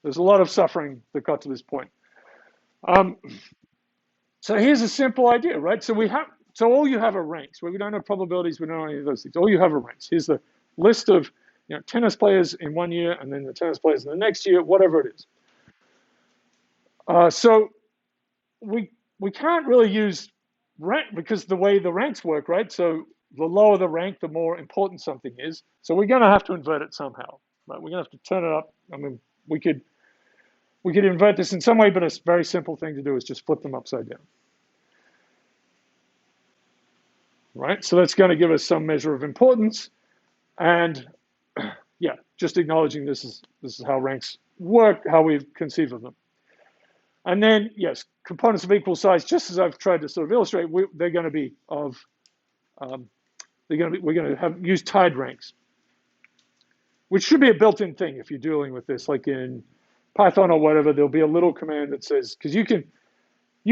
There's a lot of suffering that got to this point. So here's a simple idea, right? So all you have are ranks. We don't have probabilities. We don't have any of those things. All you have are ranks. Here's the list of tennis players in 1 year, and then the tennis players in the next year, whatever it is. So we can't really use rank because the way the ranks work, right? So the lower the rank, the more important something is. So we're going to have to invert it somehow, right? We're going to have to turn it up. I mean, we could invert this in some way, but a very simple thing to do is just flip them upside down. Right? So that's going to give us some measure of importance. And yeah, just acknowledging this is how ranks work, how we conceive of them. And then, yes, components of equal size, just as I've tried to sort of illustrate, they're going to be of, we're going to use tied ranks, which should be a built-in thing if you're dealing with this, like in Python or whatever. There'll be a little command that says, because you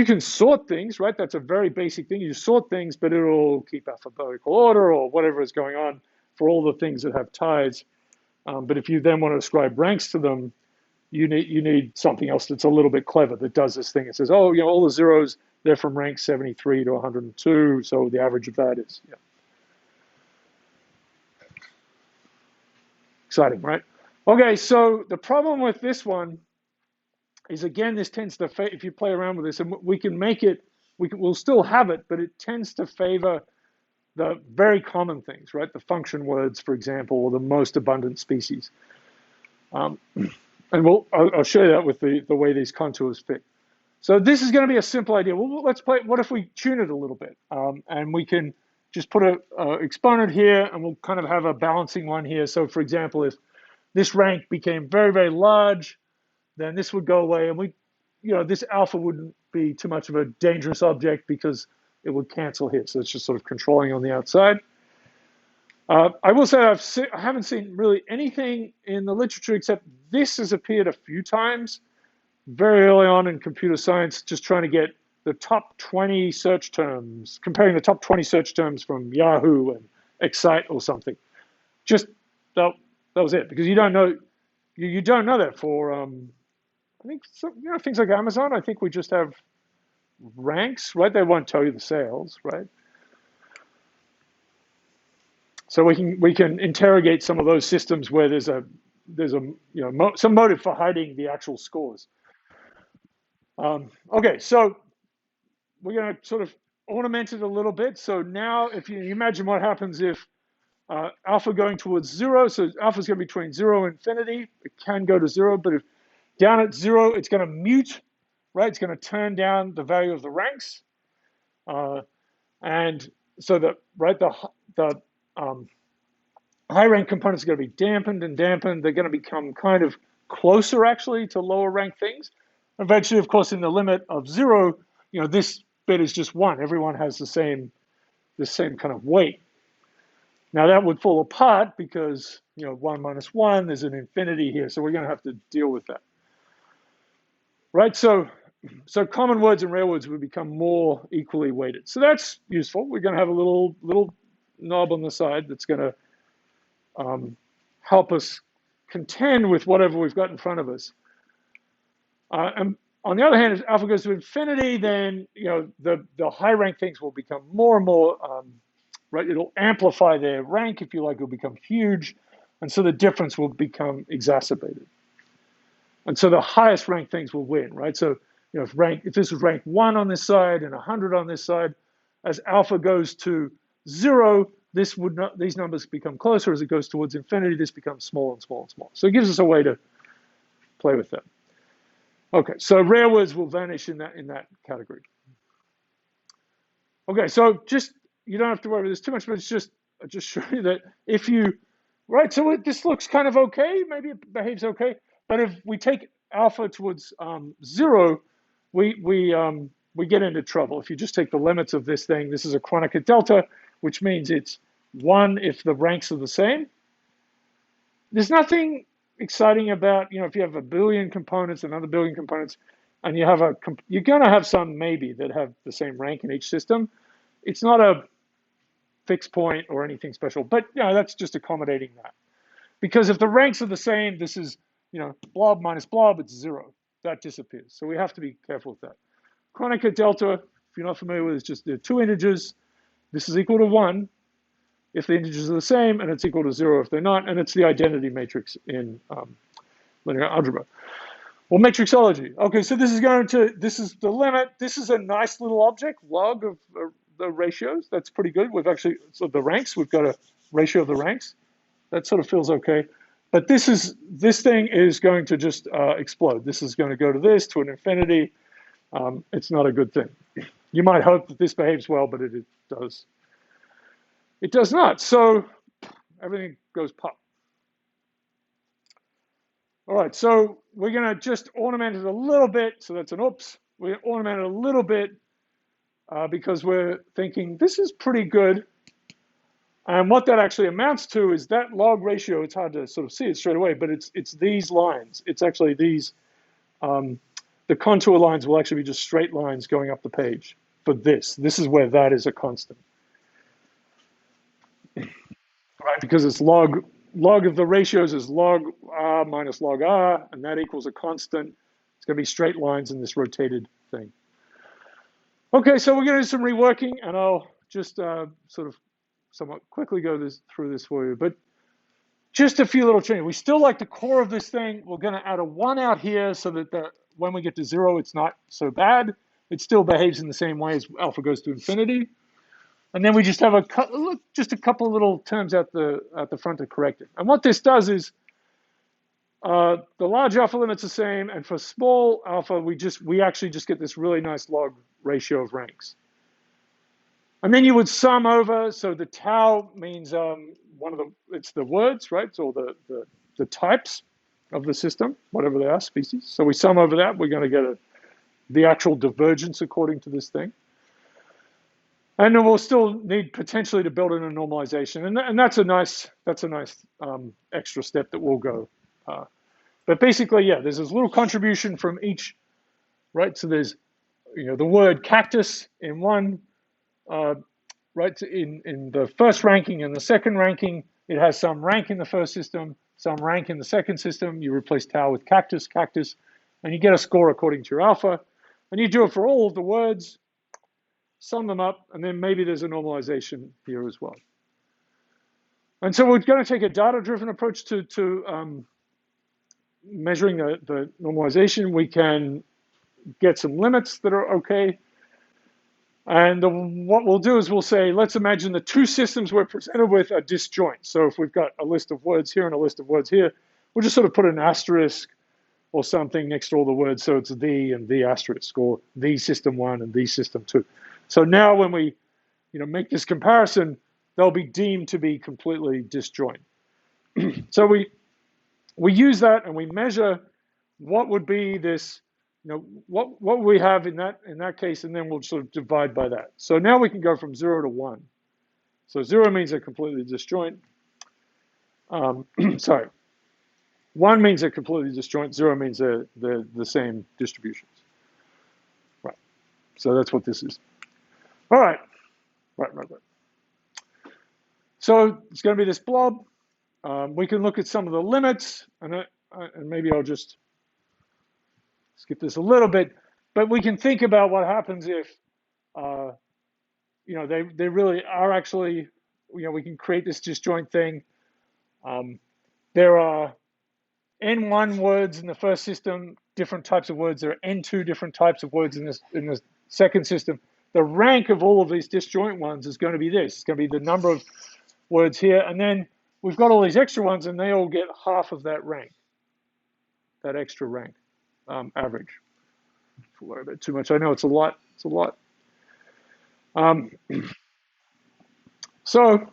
can sort things, right? That's a very basic thing. You sort things, but it'll keep alphabetical order or whatever is going on for all the things that have ties. But if you then want to ascribe ranks to them, you need something else that's a little bit clever that does this thing. It says, oh, you know, all the zeros, they're from rank 73 to 102, so the average of that is, yeah. Exciting, right? Okay, so the problem with this one is, again, this tends to, if you play around with this, and we can make it, we'll still have it, but it tends to favor the very common things, right? The function words, for example, or the most abundant species. And I'll show you that with the way these contours fit. So this is going to be a simple idea. Well, let's play. What if we tune it a little bit? And we can just put an exponent here, and we'll kind of have a balancing one here. So for example, if this rank became very, very large, then this would go away, and this alpha wouldn't be too much of a dangerous object because it would cancel here. So it's just sort of controlling on the outside. I will say I haven't seen really anything in the literature except this has appeared a few times very early on in computer science, just trying to get the top 20 search terms, comparing the top 20 search terms from Yahoo and Excite or something. Just that was it, because you don't know that for I think things like Amazon. I think we just have ranks, right? They won't tell you the sales, right? So we can interrogate some of those systems where there's some motive for hiding the actual scores. Okay, so we're going to sort of ornament it a little bit. So now, if you imagine what happens if alpha going towards 0, so alpha is going to be between 0 and infinity. It can go to 0, but if down at 0, it's going to mute, right? It's going to turn down the value of the ranks, and so the high rank components are going to be dampened and dampened. They're going to become kind of closer, actually, to lower rank things. Eventually, of course, in the limit of 0, this bit is just 1. Everyone has the same kind of weight. Now that would fall apart because 1 minus 1, there's an infinity here, so we're going to have to deal with that, right? So common words and rare words would become more equally weighted. So that's useful. We're going to have a little knob on the side that's going to help us contend with whatever we've got in front of us. And on the other hand, as alpha goes to infinity, then the high rank things will become more and more right. It'll amplify their rank, if you like. It'll become huge, and so the difference will become exacerbated. And so the highest rank things will win, right? So if this was rank 1 on this side and 100 on this side, as alpha goes to 0, these numbers become closer. As it goes towards infinity, this becomes smaller and smaller and smaller. So it gives us a way to play with that. Okay, so rare words will vanish in that category. Okay, so you don't have to worry about this too much, but it's just show you that if you, right, so this looks kind of okay, maybe it behaves okay, but if we take alpha towards 0, we get into trouble. If you just take the limits of this thing, this is a Kronecker delta, which means it's 1 if the ranks are the same. There's nothing exciting about, if you have a billion components, another billion components, and you're going to have some maybe that have the same rank in each system. It's not a fixed point or anything special, but that's just accommodating that. Because if the ranks are the same, this is, blob minus blob, it's 0. That disappears. So we have to be careful with that. Kronecker delta, if you're not familiar with it, it's just there are 2 integers. This is equal to 1 if the integers are the same, and it's equal to 0 if they're not, and it's the identity matrix in linear algebra. Well, matrixology. Okay, so this is the limit. This is a nice little object, log of the ratios. That's pretty good. We've actually, so the ranks, we've got a ratio of the ranks. That sort of feels okay. But this thing is going to just explode. This is going to go to this, to an infinity. It's not a good thing. You might hope that this behaves well, but it does. It does not. So everything goes pop. All right, so we're going to just ornament it a little bit. So that's an oops. We're going to ornament it a little bit because we're thinking this is pretty good. And what that actually amounts to is that log ratio. It's hard to sort of see it straight away, but it's these lines. It's actually these. The contour lines will actually be just straight lines going up the page for this. This is where that is a constant. Right, because it's log of the ratios is log R minus log R, and that equals a constant. It's going to be straight lines in this rotated thing. Okay, so we're going to do some reworking, and I'll just sort of somewhat quickly go through this for you. But just a few little changes. We still like the core of this thing. We're going to add a 1 out here so that when we get to 0, it's not so bad. It still behaves in the same way as alpha goes to infinity. And then we just have a couple little terms at the front to correct it. And what this does is the large alpha limit's the same, and for small alpha, we actually just get this really nice log ratio of ranks. And then you would sum over. So the tau means it's the words, right? So the types of the system, whatever they are, species. So we sum over that. We're going to get the actual divergence according to this thing. And then we'll still need potentially to build in a normalization, and that's a nice extra step that we'll go. But basically, yeah, there's this little contribution from each, right? So there's, the word cactus in one, right? In the first ranking and the second ranking, it has some rank in the first system, some rank in the second system. You replace tau with cactus, and you get a score according to your alpha, and you do it for all of the words. Sum them up, and then maybe there's a normalization here as well. And so we're going to take a data-driven approach to measuring the normalization. We can get some limits that are okay. And what we'll do is we'll say, let's imagine the two systems we're presented with are disjoint. So if we've got a list of words here and a list of words here, we'll just sort of put an asterisk or something next to all the words. So it's the and the asterisk, or the system 1 and the system 2. So now when we make this comparison, they'll be deemed to be completely disjoint. So we use that and we measure what would be this, what we have in that case, and then we'll sort of divide by that. So now we can go from 0 to 1. So 0 means they're completely disjoint. Sorry. 1 means they're completely disjoint. 0 means they're the same distributions. Right. So that's what this is. All right. Right. So it's going to be this blob. We can look at some of the limits, and maybe I'll just skip this a little bit. But we can think about what happens if, they really are actually, we can create this disjoint thing. There are N1 words in the first system, different types of words. There are N2 different types of words in the second system. The rank of all of these disjoint ones is going to be this. It's going to be the number of words here. And then we've got all these extra ones, and they all get half of that rank, that extra rank, average. Don't worry about it too much. I know it's a lot. It's a lot. So,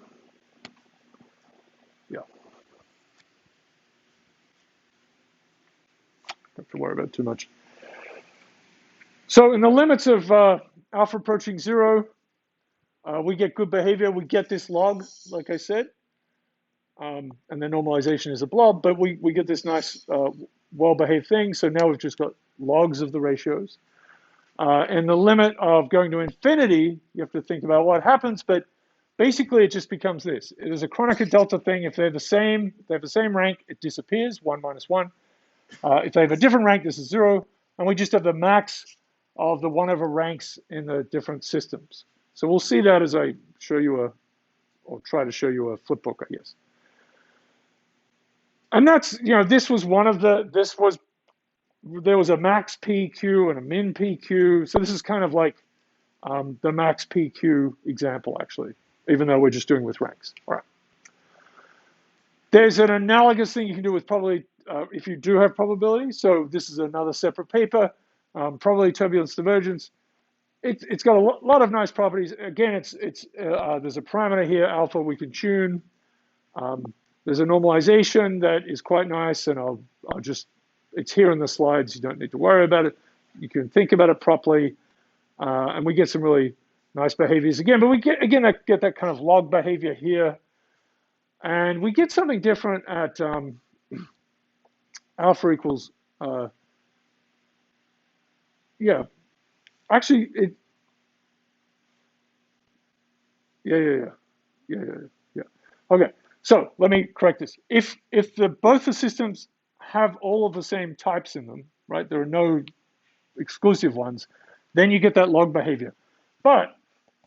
yeah. Don't have to worry about it too much. So in the limits of alpha approaching 0, we get good behavior. We get this log, like I said, and then normalization is a blob, but we get this nice well-behaved thing. So now we've just got logs of the ratios. And the limit of going to infinity, you have to think about what happens, but basically it just becomes this. It is a Kronecker delta thing. If they have the same rank, it disappears, 1 minus 1. If they have a different rank, this is 0, and we just have the max of the 1 over ranks in the different systems. So we'll see that as I show you or try to show you a flipbook, I guess. And that's, this was there was a max PQ and a min PQ. So this is kind of like the max PQ example, actually, even though we're just doing with ranks. All right. There's an analogous thing you can do with probability if you do have probability. So this is another separate paper, probability turbulence divergence. It's got a lot of nice properties. Again, there's a parameter here, alpha, we can tune. There's a normalization that is quite nice, and I'll just, it's here in the slides. You don't need to worry about it. You can think about it properly, and we get some really nice behaviors again. But we get that kind of log behavior here, and we get something different at alpha equals. Yeah, actually, yeah. Okay, so let me correct this. If both the systems have all of the same types in them, right? There are no exclusive ones, then you get that log behavior. But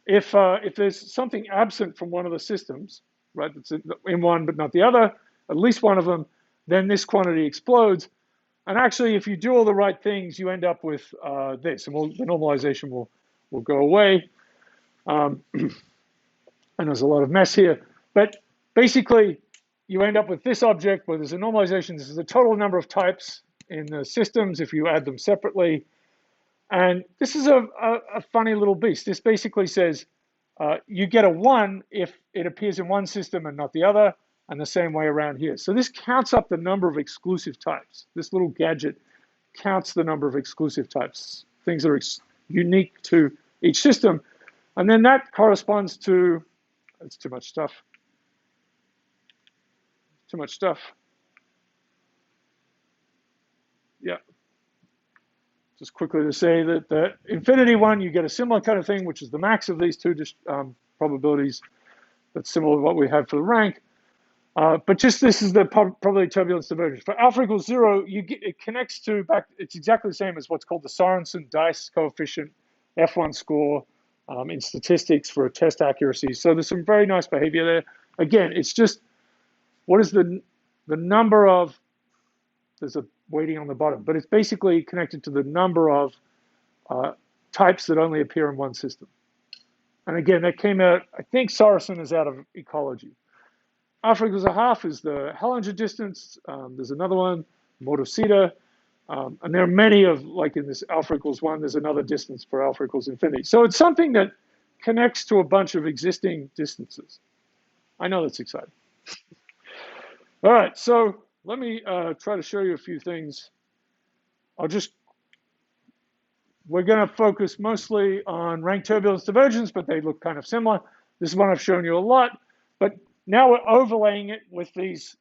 if there's something absent from one of the systems, right, that's in one but not the other, at least one of them, then this quantity explodes. And actually, if you do all the right things, you end up with this, and the normalization will go away. And there's a lot of mess here. But basically, you end up with this object where there's a normalization. This is the total number of types in the systems if you add them separately. And this is a funny little beast. This basically says you get a 1 if it appears in one system and not the other, and the same way around here. So this counts up the number of exclusive types. This little gadget counts the number of exclusive types, things that are unique to each system. And then that corresponds to, it's too much stuff. Too much stuff. Yeah. Just quickly to say that the infinity one, you get a similar kind of thing, which is the max of these two probabilities. That's similar to what we have for the rank. But just this is the probability turbulence divergence. For alpha equals 0, it connects to it's exactly the same as what's called the Sorensen dice coefficient, F1 score in statistics for test accuracy. So there's some very nice behavior there. Again, it's just, what is the number of, there's a weighting on the bottom, but it's basically connected to the number of types that only appear in one system. And again, that came out, I think Sorensen is out of ecology. Alpha equals a half is the Hellinger distance. There's another one, Motoceta. And there are many of, like in this alpha equals 1, there's another distance for alpha equals infinity. So it's something that connects to a bunch of existing distances. I know that's exciting. All right, so let me try to show you a few things. We're going to focus mostly on rank turbulence divergence, but they look kind of similar. This is one I've shown you a lot, but now we're overlaying it with these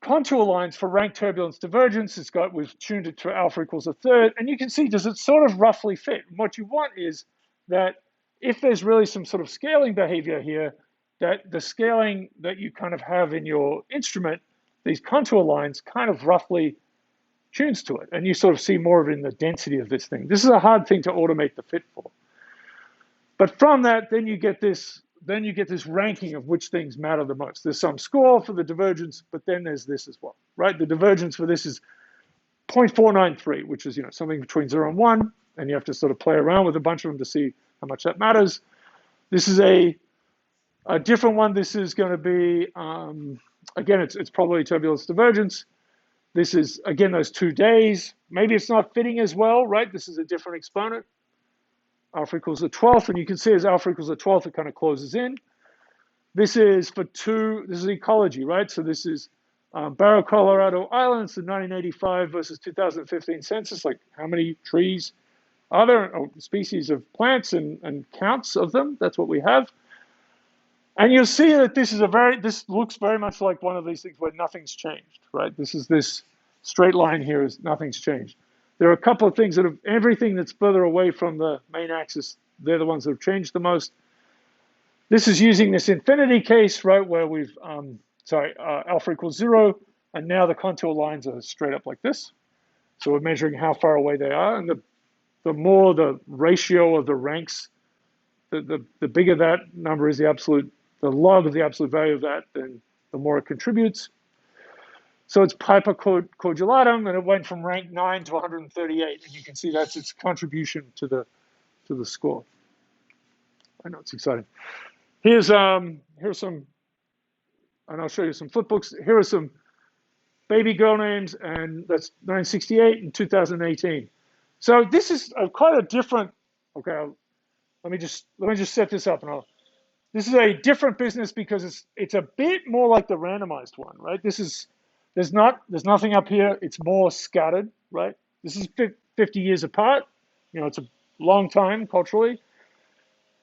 contour lines for rank turbulence divergence. We've tuned it to alpha equals a third, and you can see, does it sort of roughly fit? And what you want is that if there's really some sort of scaling behavior here, that the scaling that you kind of have in your instrument, these contour lines kind of roughly tunes to it, and you sort of see more of it in the density of this thing. This is a hard thing to automate the fit for. But from that, then you get this ranking of which things matter the most. There's some score for the divergence, but then there's this as well, right? The divergence for this is 0.493, which is something between 0 and 1, and you have to sort of play around with a bunch of them to see how much that matters. This is a different one. This is going to be, again, it's probably turbulence divergence. This is, again, those 2 days. Maybe it's not fitting as well, right? This is a different exponent. Alpha equals the 12th, and you can see as alpha equals the 12th, it kind of closes in. This is this is ecology, right? So this is Barrow, Colorado Islands, the 1985 versus 2015 census, like how many trees are there, or species of plants and counts of them. That's what we have. And you'll see that this looks very much like one of these things where nothing's changed, right? This straight line here is nothing's changed. There are a couple of things everything that's further away from the main axis, they're the ones that have changed the most. This is using this infinity case, right, where we've, alpha equals 0, and now the contour lines are straight up like this. So we're measuring how far away they are, and the more the ratio of the ranks, the bigger that number is, the log of the absolute value of that, then the more it contributes. So it's Piper Cordulatum, and it went from rank 9 to 138. And you can see that's its contribution to the to the score. I know it's exciting. Here's some, and I'll show you some flip books. Here are some baby girl names, and that's 1968 and 2018. So this is quite a different. Okay, let me just set this up, and this is a different business because it's a bit more like the randomized one, right? There's nothing up here. It's more scattered, right? This is 50 years apart. You know, it's a long time culturally,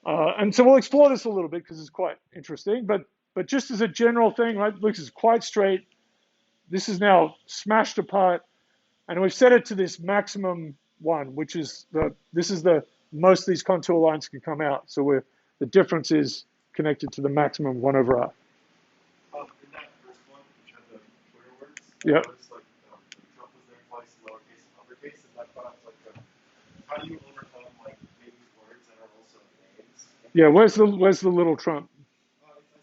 and so we'll explore this a little bit because it's quite interesting. But just as a general thing, right? This is quite straight. This is now smashed apart, and we've set it to this maximum one, which is this is the most of these contour lines can come out. So the difference is connected to the maximum 1 over r. In that first one, which had the Twitter words, Yep. it's like Trump was there twice in lowercase and uppercase, and that thought like, how do you overcome like maybe words that are also names? Yeah, where's the little Trump? I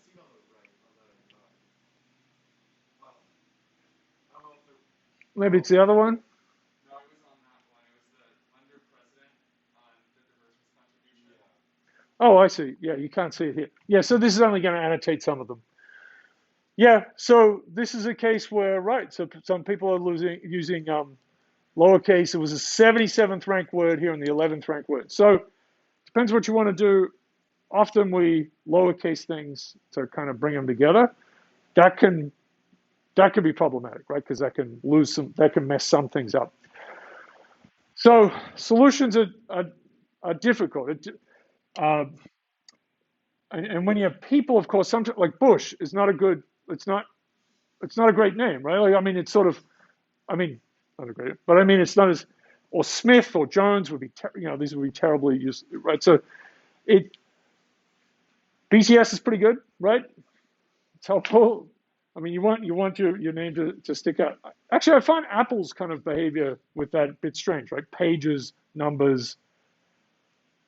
see on the right, I don't know if the Maybe it's the other one. no, it was on that one. It was the under president on the divergence contribution. Oh, I see. Yeah, you can't see it here. Yeah, so this is only going to annotate some of them. Yeah, so this is a case where, right, so some people are using lowercase. It was a 77th rank word here and the 11th rank word. So depends what you want to do. Often we lowercase things to kind of bring them together. That can be problematic, right? Because that can mess some things up. So solutions are difficult. And when you have people, of course, sometimes like Bush is not a good. It's not a great name, right? Like, I mean, it's sort of, I mean, not a great, but I mean, it's not as, or Smith or Jones would be, these would be terribly used, right? So BTS is pretty good, right? It's helpful. I mean, you want your name to stick out. Actually, I find Apple's kind of behavior with that a bit strange, right? Pages, numbers,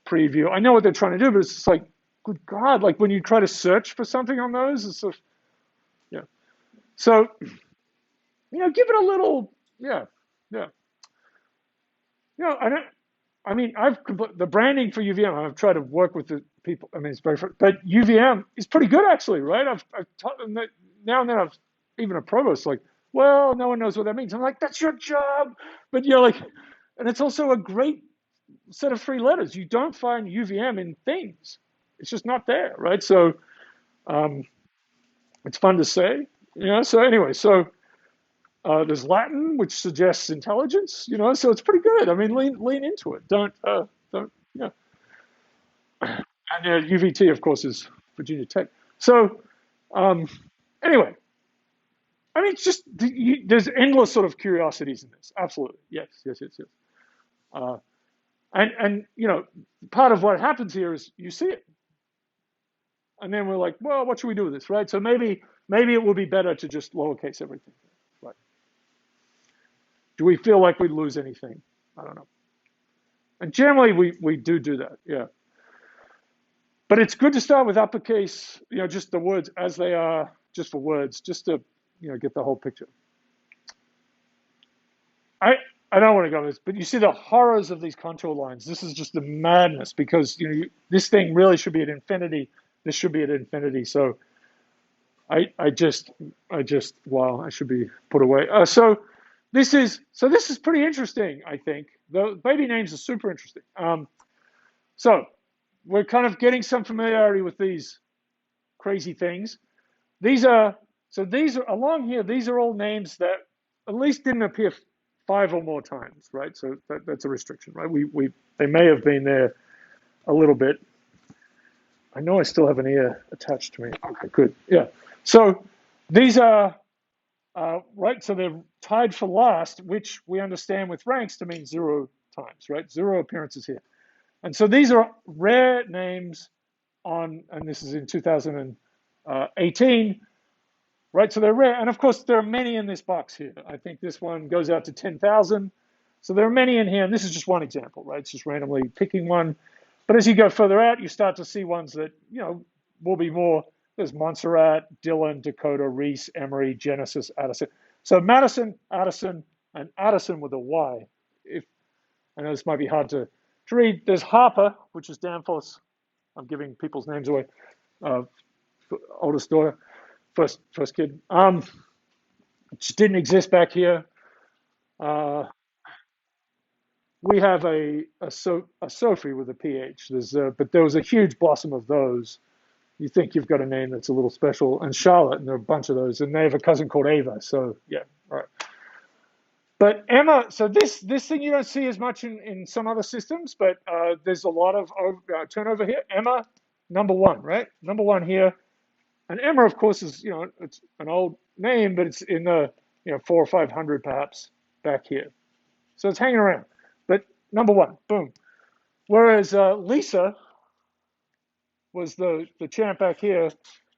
preview. I know what they're trying to do, but it's just like, good God, like when you try to search for something on those, it's sort of, yeah. So, give it a little, yeah. The branding for UVM, I've tried to work with the people. I mean, it's very, but UVM is pretty good actually, right? I've taught them that now and then. I've even a provost like, well, no one knows what that means. I'm like, that's your job, but you're like, and it's also a great set of 3 letters. You don't find UVM in things. It's just not there, right? So it's fun to say, So anyway, there's Latin, which suggests intelligence, So it's pretty good. I mean, lean into it. Don't. And UVT, of course, is Virginia Tech. So anyway, I mean, it's just there's endless sort of curiosities in this. Absolutely, yes. And part of what happens here is you see it. And then we're like, well, what should we do with this, right? So maybe it would be better to just lowercase everything, right? Do we feel like we'd lose anything? I don't know. And generally, we do that, yeah. But it's good to start with uppercase, just the words as they are, just for words, just to, get the whole picture. I don't want to go into this, but you see the horrors of these contour lines. This is just the madness because this thing really should be at infinity. This should be at infinity. So I just wow, I should be put away. So this is pretty interesting. I think the baby names are super interesting. So we're kind of getting some familiarity with these crazy things. These are along here. These are all names that at least didn't appear 5 or more times, right? So that's a restriction, right? They may have been there a little bit. I know I still have an ear attached to me. Okay, good. Yeah. So these are right. So they're tied for last, which we understand with ranks to mean 0 times, right? 0 appearances here. And so these are rare names and this is in 2018, right? So they're rare. And of course, there are many in this box here. I think this one goes out to 10,000. So there are many in here. And this is just one example, right? It's just randomly picking one. But as you go further out, you start to see ones that, will be more. There's Montserrat, Dillon, Dakota, Reese, Emery, Genesis, Addison. So Madison, Addison, and Addison with a Y. I know this might be hard to to read. There's Harper, which is Danforth. I'm giving people's names away. Oldest daughter, first kid. Which didn't exist back here. We have a Sophie with a PH. But there was a huge blossom of those. You think you've got a name that's a little special, and Charlotte, and there are a bunch of those, and they have a cousin called Ava. So yeah, all right. But Emma, so this thing you don't see as much in some other systems, but there's a lot of turnover here. Emma, number one, right? Number one here, and Emma, of course, is it's an old name, but it's in the 400 or 500 perhaps back here, so it's hanging around. But number one, boom. Whereas Lisa was the champ back here,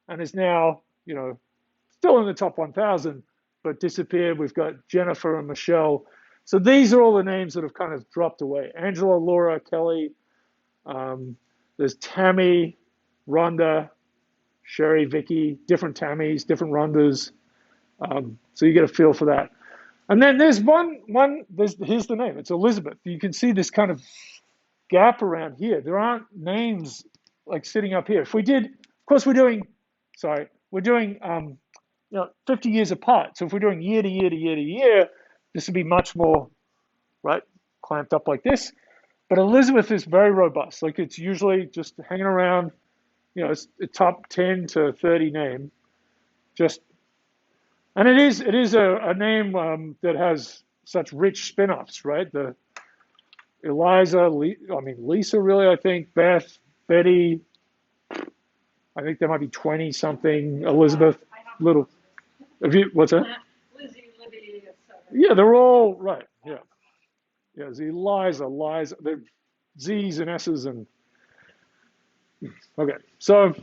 and is now still in the top 1,000. But disappeared. We've got Jennifer and Michelle. So these are all the names that have kind of dropped away. Angela, Laura, Kelly. There's Tammy, Rhonda, Sherry, Vicky, different Tammys, different Rhondas. So you get a feel for that. And then there's here's the name. It's Elizabeth. You can see this kind of gap around here. There aren't names like sitting up here. If we did, of course we're doing 50 years apart. So if we're doing year to year to year to year, this would be much more, right, clamped up like this. But Elizabeth is very robust. Like it's usually just hanging around, it's a top 10 to 30 name. And it is a name that has such rich spin-offs, right? The Eliza, Lisa, really, I think, Beth, Betty, I think there might be 20 something, Elizabeth, little. What's that? Lizzie, Libby, etc. Yeah, they're all right. Yeah. Yeah, Liza, the Z's and S's and okay. So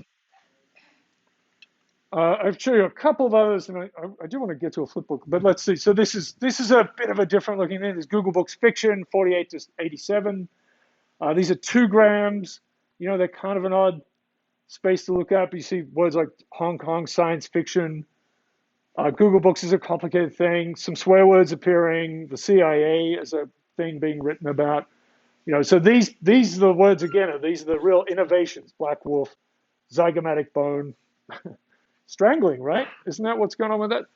I've shown you a couple of others, and I do want to get to a flipbook, but let's see. So this is a bit of a different looking thing. There's Google Books Fiction, 48 to 87. These are 2 grams. They're kind of an odd space to look up. You see words like Hong Kong science fiction. Google Books is a complicated thing. Some swear words appearing. The CIA is a thing being written about. So these are the words again. These are the real innovations. Black wolf, zygomatic bone, strangling. Right? Isn't that what's going on with that?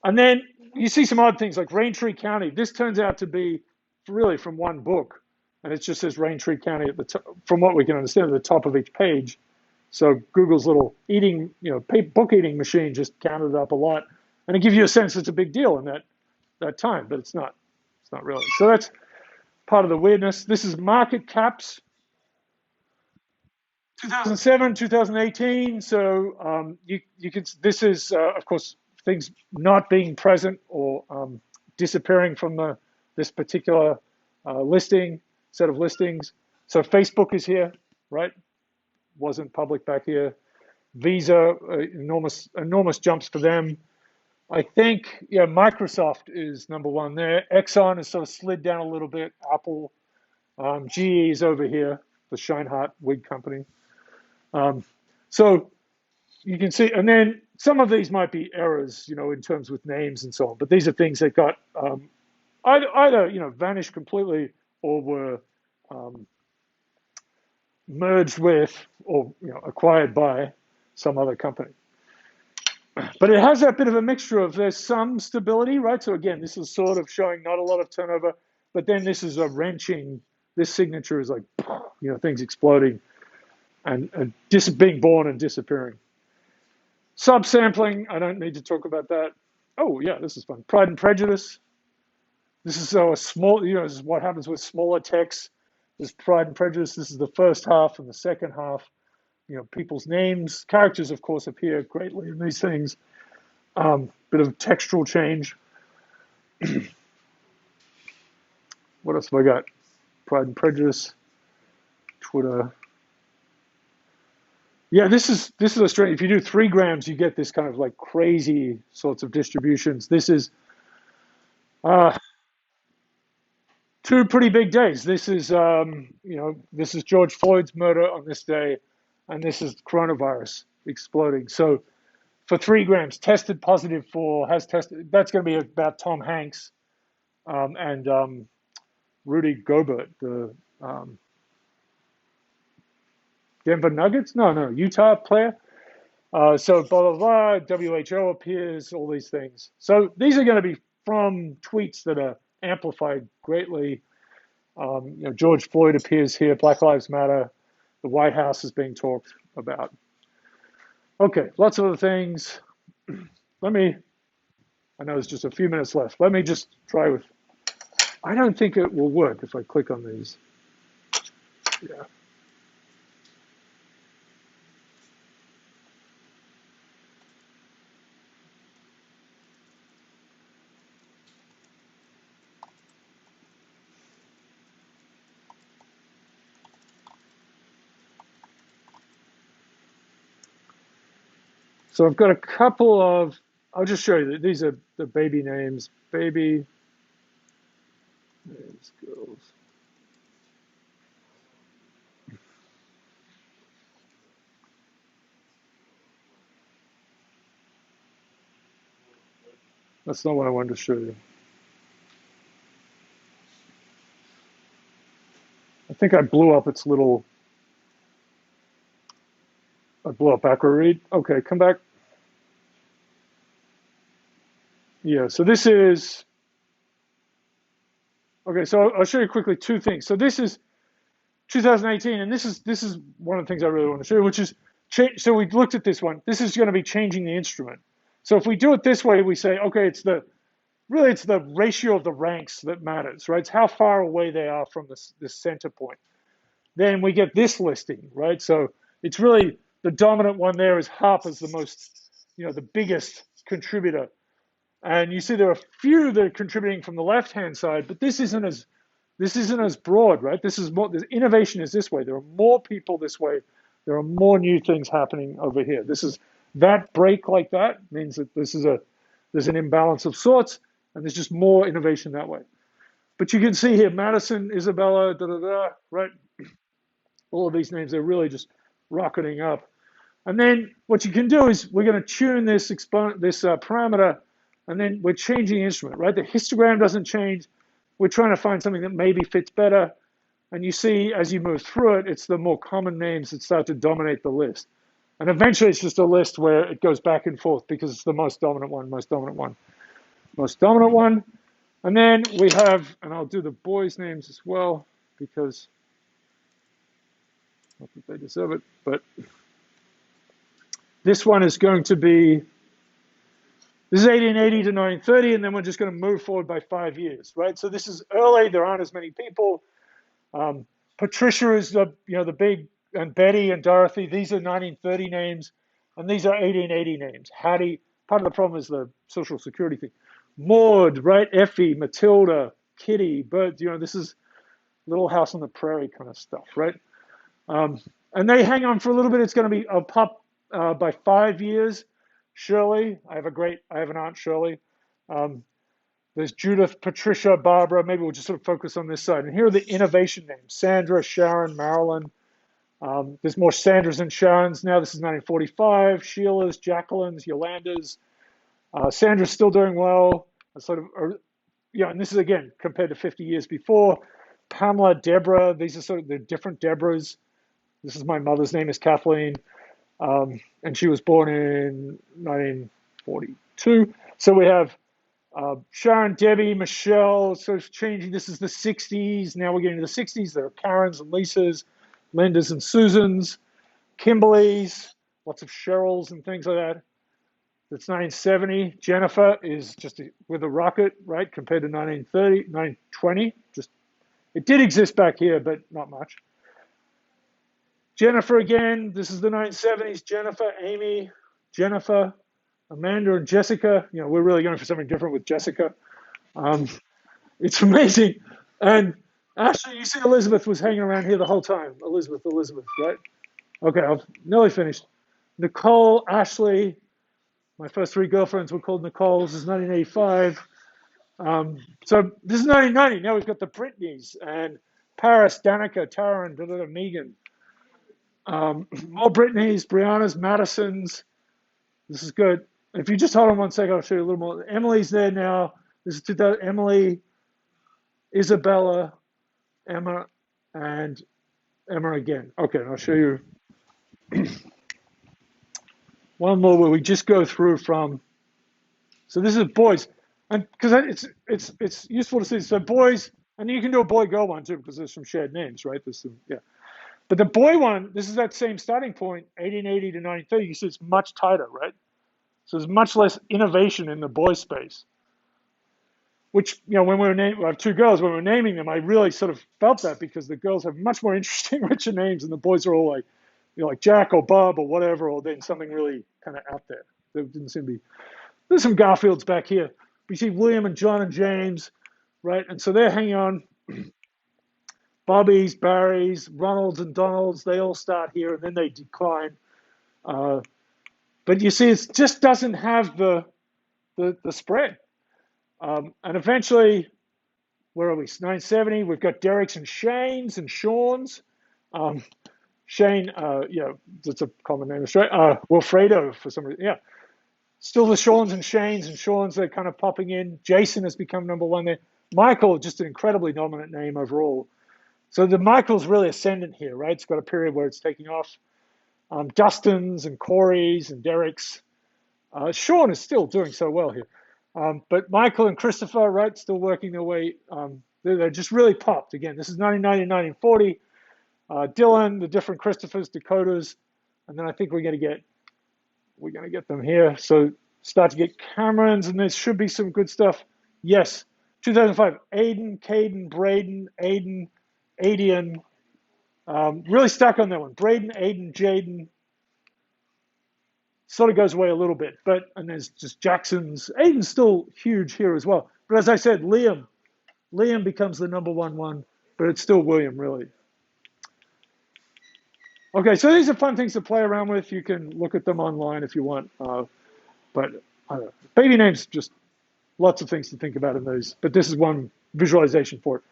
And then you see some odd things like Raintree County. This turns out to be really from one book, and it just says Raintree County at the top, from what we can understand, at the top of each page. So Google's little book eating machine just counted it up a lot, and it gives you a sense it's a big deal in that time, but it's not. It's not really. So that's part of the weirdness. This is market caps, 2007, 2018. So you can. This is of course things not being present or disappearing from this particular set of listings. So Facebook is here, right? Wasn't public back here. Visa, enormous jumps for them. I think, Microsoft is number one there. Exxon has sort of slid down a little bit. Apple, GE is over here, the Scheinhart wig company. So you can see, and then some of these might be errors, in terms with names and so on. But these are things that got either vanished completely or were merged with or acquired by some other company. But it has that bit of a mixture of there's some stability, right? So again, this is sort of showing not a lot of turnover, but then this is a wrenching. This signature is like, things exploding and being born and disappearing. Subsampling, I don't need to talk about that. Oh yeah, this is fun. Pride and Prejudice. This is a small, this is what happens with smaller texts. There's Pride and Prejudice. This is the first half and the second half. People's names, characters, of course, appear greatly in these things. Bit of textual change. What else have I got? Pride and Prejudice, Twitter. Yeah, this is a strange. If you do 3 grams, you get this kind of like crazy sorts of distributions. This is 2 pretty big days. This is this is George Floyd's murder on this day, and this is coronavirus exploding. So for 3 grams, tested positive for, that's going to be about Tom Hanks and Rudy Gobert, the Denver Nuggets? No, Utah player. So blah, blah, blah, WHO appears, all these things. So these are going to be from tweets that are amplified greatly. George Floyd appears here, Black Lives Matter, the White House is being talked about. Okay, lots of other things. I know there's just a few minutes left. Let me just try with, I don't think it will work if I click on these. Yeah. So I've got a couple of, I'll just show you that these are the baby names. Baby names, girls. That's not what I wanted to show you. I think I blew up its little, I blew up backward read. Okay, come back. Yeah, so this is, okay, so I'll show you quickly two things. So this is 2018, and this is one of the things I really want to show you, which is, so we looked at this one. This is going to be changing the instrument. So if we do it this way, we say, okay, it's the ratio of the ranks that matters, right? It's how far away they are from this center point. Then we get this listing, right? So it's really, the dominant one there is HARP as the most, the biggest contributor. And you see there are a few that are contributing from the left-hand side, but this isn't as broad, right? This is more, the innovation is this way. There are more people this way. There are more new things happening over here. That break like that means that there's an imbalance of sorts, and there's just more innovation that way. But you can see here, Madison, Isabella, right? All of these names, they're really just rocketing up. And then what you can do is we're going to tune this parameter, and then we're changing the instrument, right? The histogram doesn't change. We're trying to find something that maybe fits better. And you see, as you move through it, it's the more common names that start to dominate the list. And eventually it's just a list where it goes back and forth because it's the most dominant one, most dominant one, most dominant one. And then we have, and I'll do the boys' names as well, because not that they deserve it, but this one is going to be, this is 1880 to 1930, and then we're just going to move forward by 5 years, right? So this is early, there aren't as many people. Patricia is the big, and Betty and Dorothy, these are 1930 names, and these are 1880 names. Hattie, part of the problem is the Social Security thing. Maud, right? Effie, Matilda, Kitty, Bert, this is Little House on the Prairie kind of stuff, right? And they hang on for a little bit. It's going to be a pop by 5 years. Shirley, I have an Aunt Shirley. There's Judith, Patricia, Barbara. Maybe we'll just sort of focus on this side. And here are the innovation names: Sandra, Sharon, Marilyn. There's more Sandras and Sharons now. This is 1945. Sheila's, Jacqueline's, Yolanda's. Sandra's still doing well. And this is again compared to 50 years before. Pamela, Deborah. These are sort of the different Deborahs. This is my mother's name is Kathleen, and she was born in 1942. So we have Sharon, Debbie, Michelle, sort of changing. This is the 60s. Now we're getting to the 60s. There are Karens and Lisas, Lindas and Susans, Kimberlys, lots of Cheryls and things like that. That's 1970. Jennifer is just with a rocket, right, compared to 1930, 1920. It did exist back here, but not much. Jennifer again, this is the 1970s. Jennifer, Amy, Jennifer, Amanda, and Jessica. We're really going for something different with Jessica. It's amazing. And Ashley, you see Elizabeth was hanging around here the whole time. Elizabeth, right? Okay, I've nearly finished. Nicole, Ashley. My first 3 girlfriends were called Nicoles. This is 1985. So this is 1990. Now we've got the Britneys and Paris, Danica, Tara, and Megan. More Britneys, Brianna's, Madison's. This is good. If you just hold on one second, I'll show you a little more. Emily's there now. This is 2000. Emily, Isabella, Emma, and Emma again. Okay, and I'll show you one more where we just go through from. So this is boys, and because it's useful to see. So boys, and you can do a boy-girl one too because there's some shared names, right? There's some, yeah. But the boy one, this is that same starting point, 1880 to 1930. You see it's much tighter, right? So there's much less innovation in the boy space. Which, you know, when we were I have two girls, when we were naming them, I really sort of felt that because the girls have much more interesting, richer names, and the boys are all like, you know, like Jack or Bob or whatever, or then something really kind of out there. There didn't seem to be. There's some Garfields back here. We see William and John and James, right? And so they're hanging on. Bobbies, Barrys, Ronalds and Donalds, they all start here and then they decline. But you see, it just doesn't have the spread. And eventually, where are we? 970. We've got Derricks and Shanes and Shawns. Shane, you know, that's a common name in Australia. Wilfredo for some reason. Yeah, still the Shawns and Shanes and Shawns are kind of popping in. Jason has become number one there. Michael, just an incredibly dominant name overall. So the Michael's really ascendant here, right? It's got a period where it's taking off. Dustins and Corys and Derricks. Sean is still doing so well here. But Michael and Christopher, right, still working their way. They're just really popped. Again, this is 1990, 1940. Dylan, the different Christophers, Dakotas, and then I think we're going to get them here. So start to get Camerons, and there should be some good stuff. Yes, 2005, Aiden, Caden, Braden, Aiden, Aidian. Really stuck on that one. Braden, Aiden, Jaden. Sort of goes away a little bit, and there's just Jackson's. Aiden's still huge here as well. But as I said, Liam becomes the number one, but it's still William, really. Okay, so these are fun things to play around with. You can look at them online if you want. But baby names, just lots of things to think about in those. But this is one visualization for it.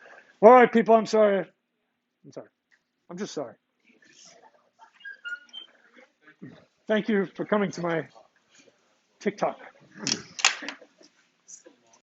All right, people, I'm sorry. I'm just sorry. Thank you for coming to my TikTok.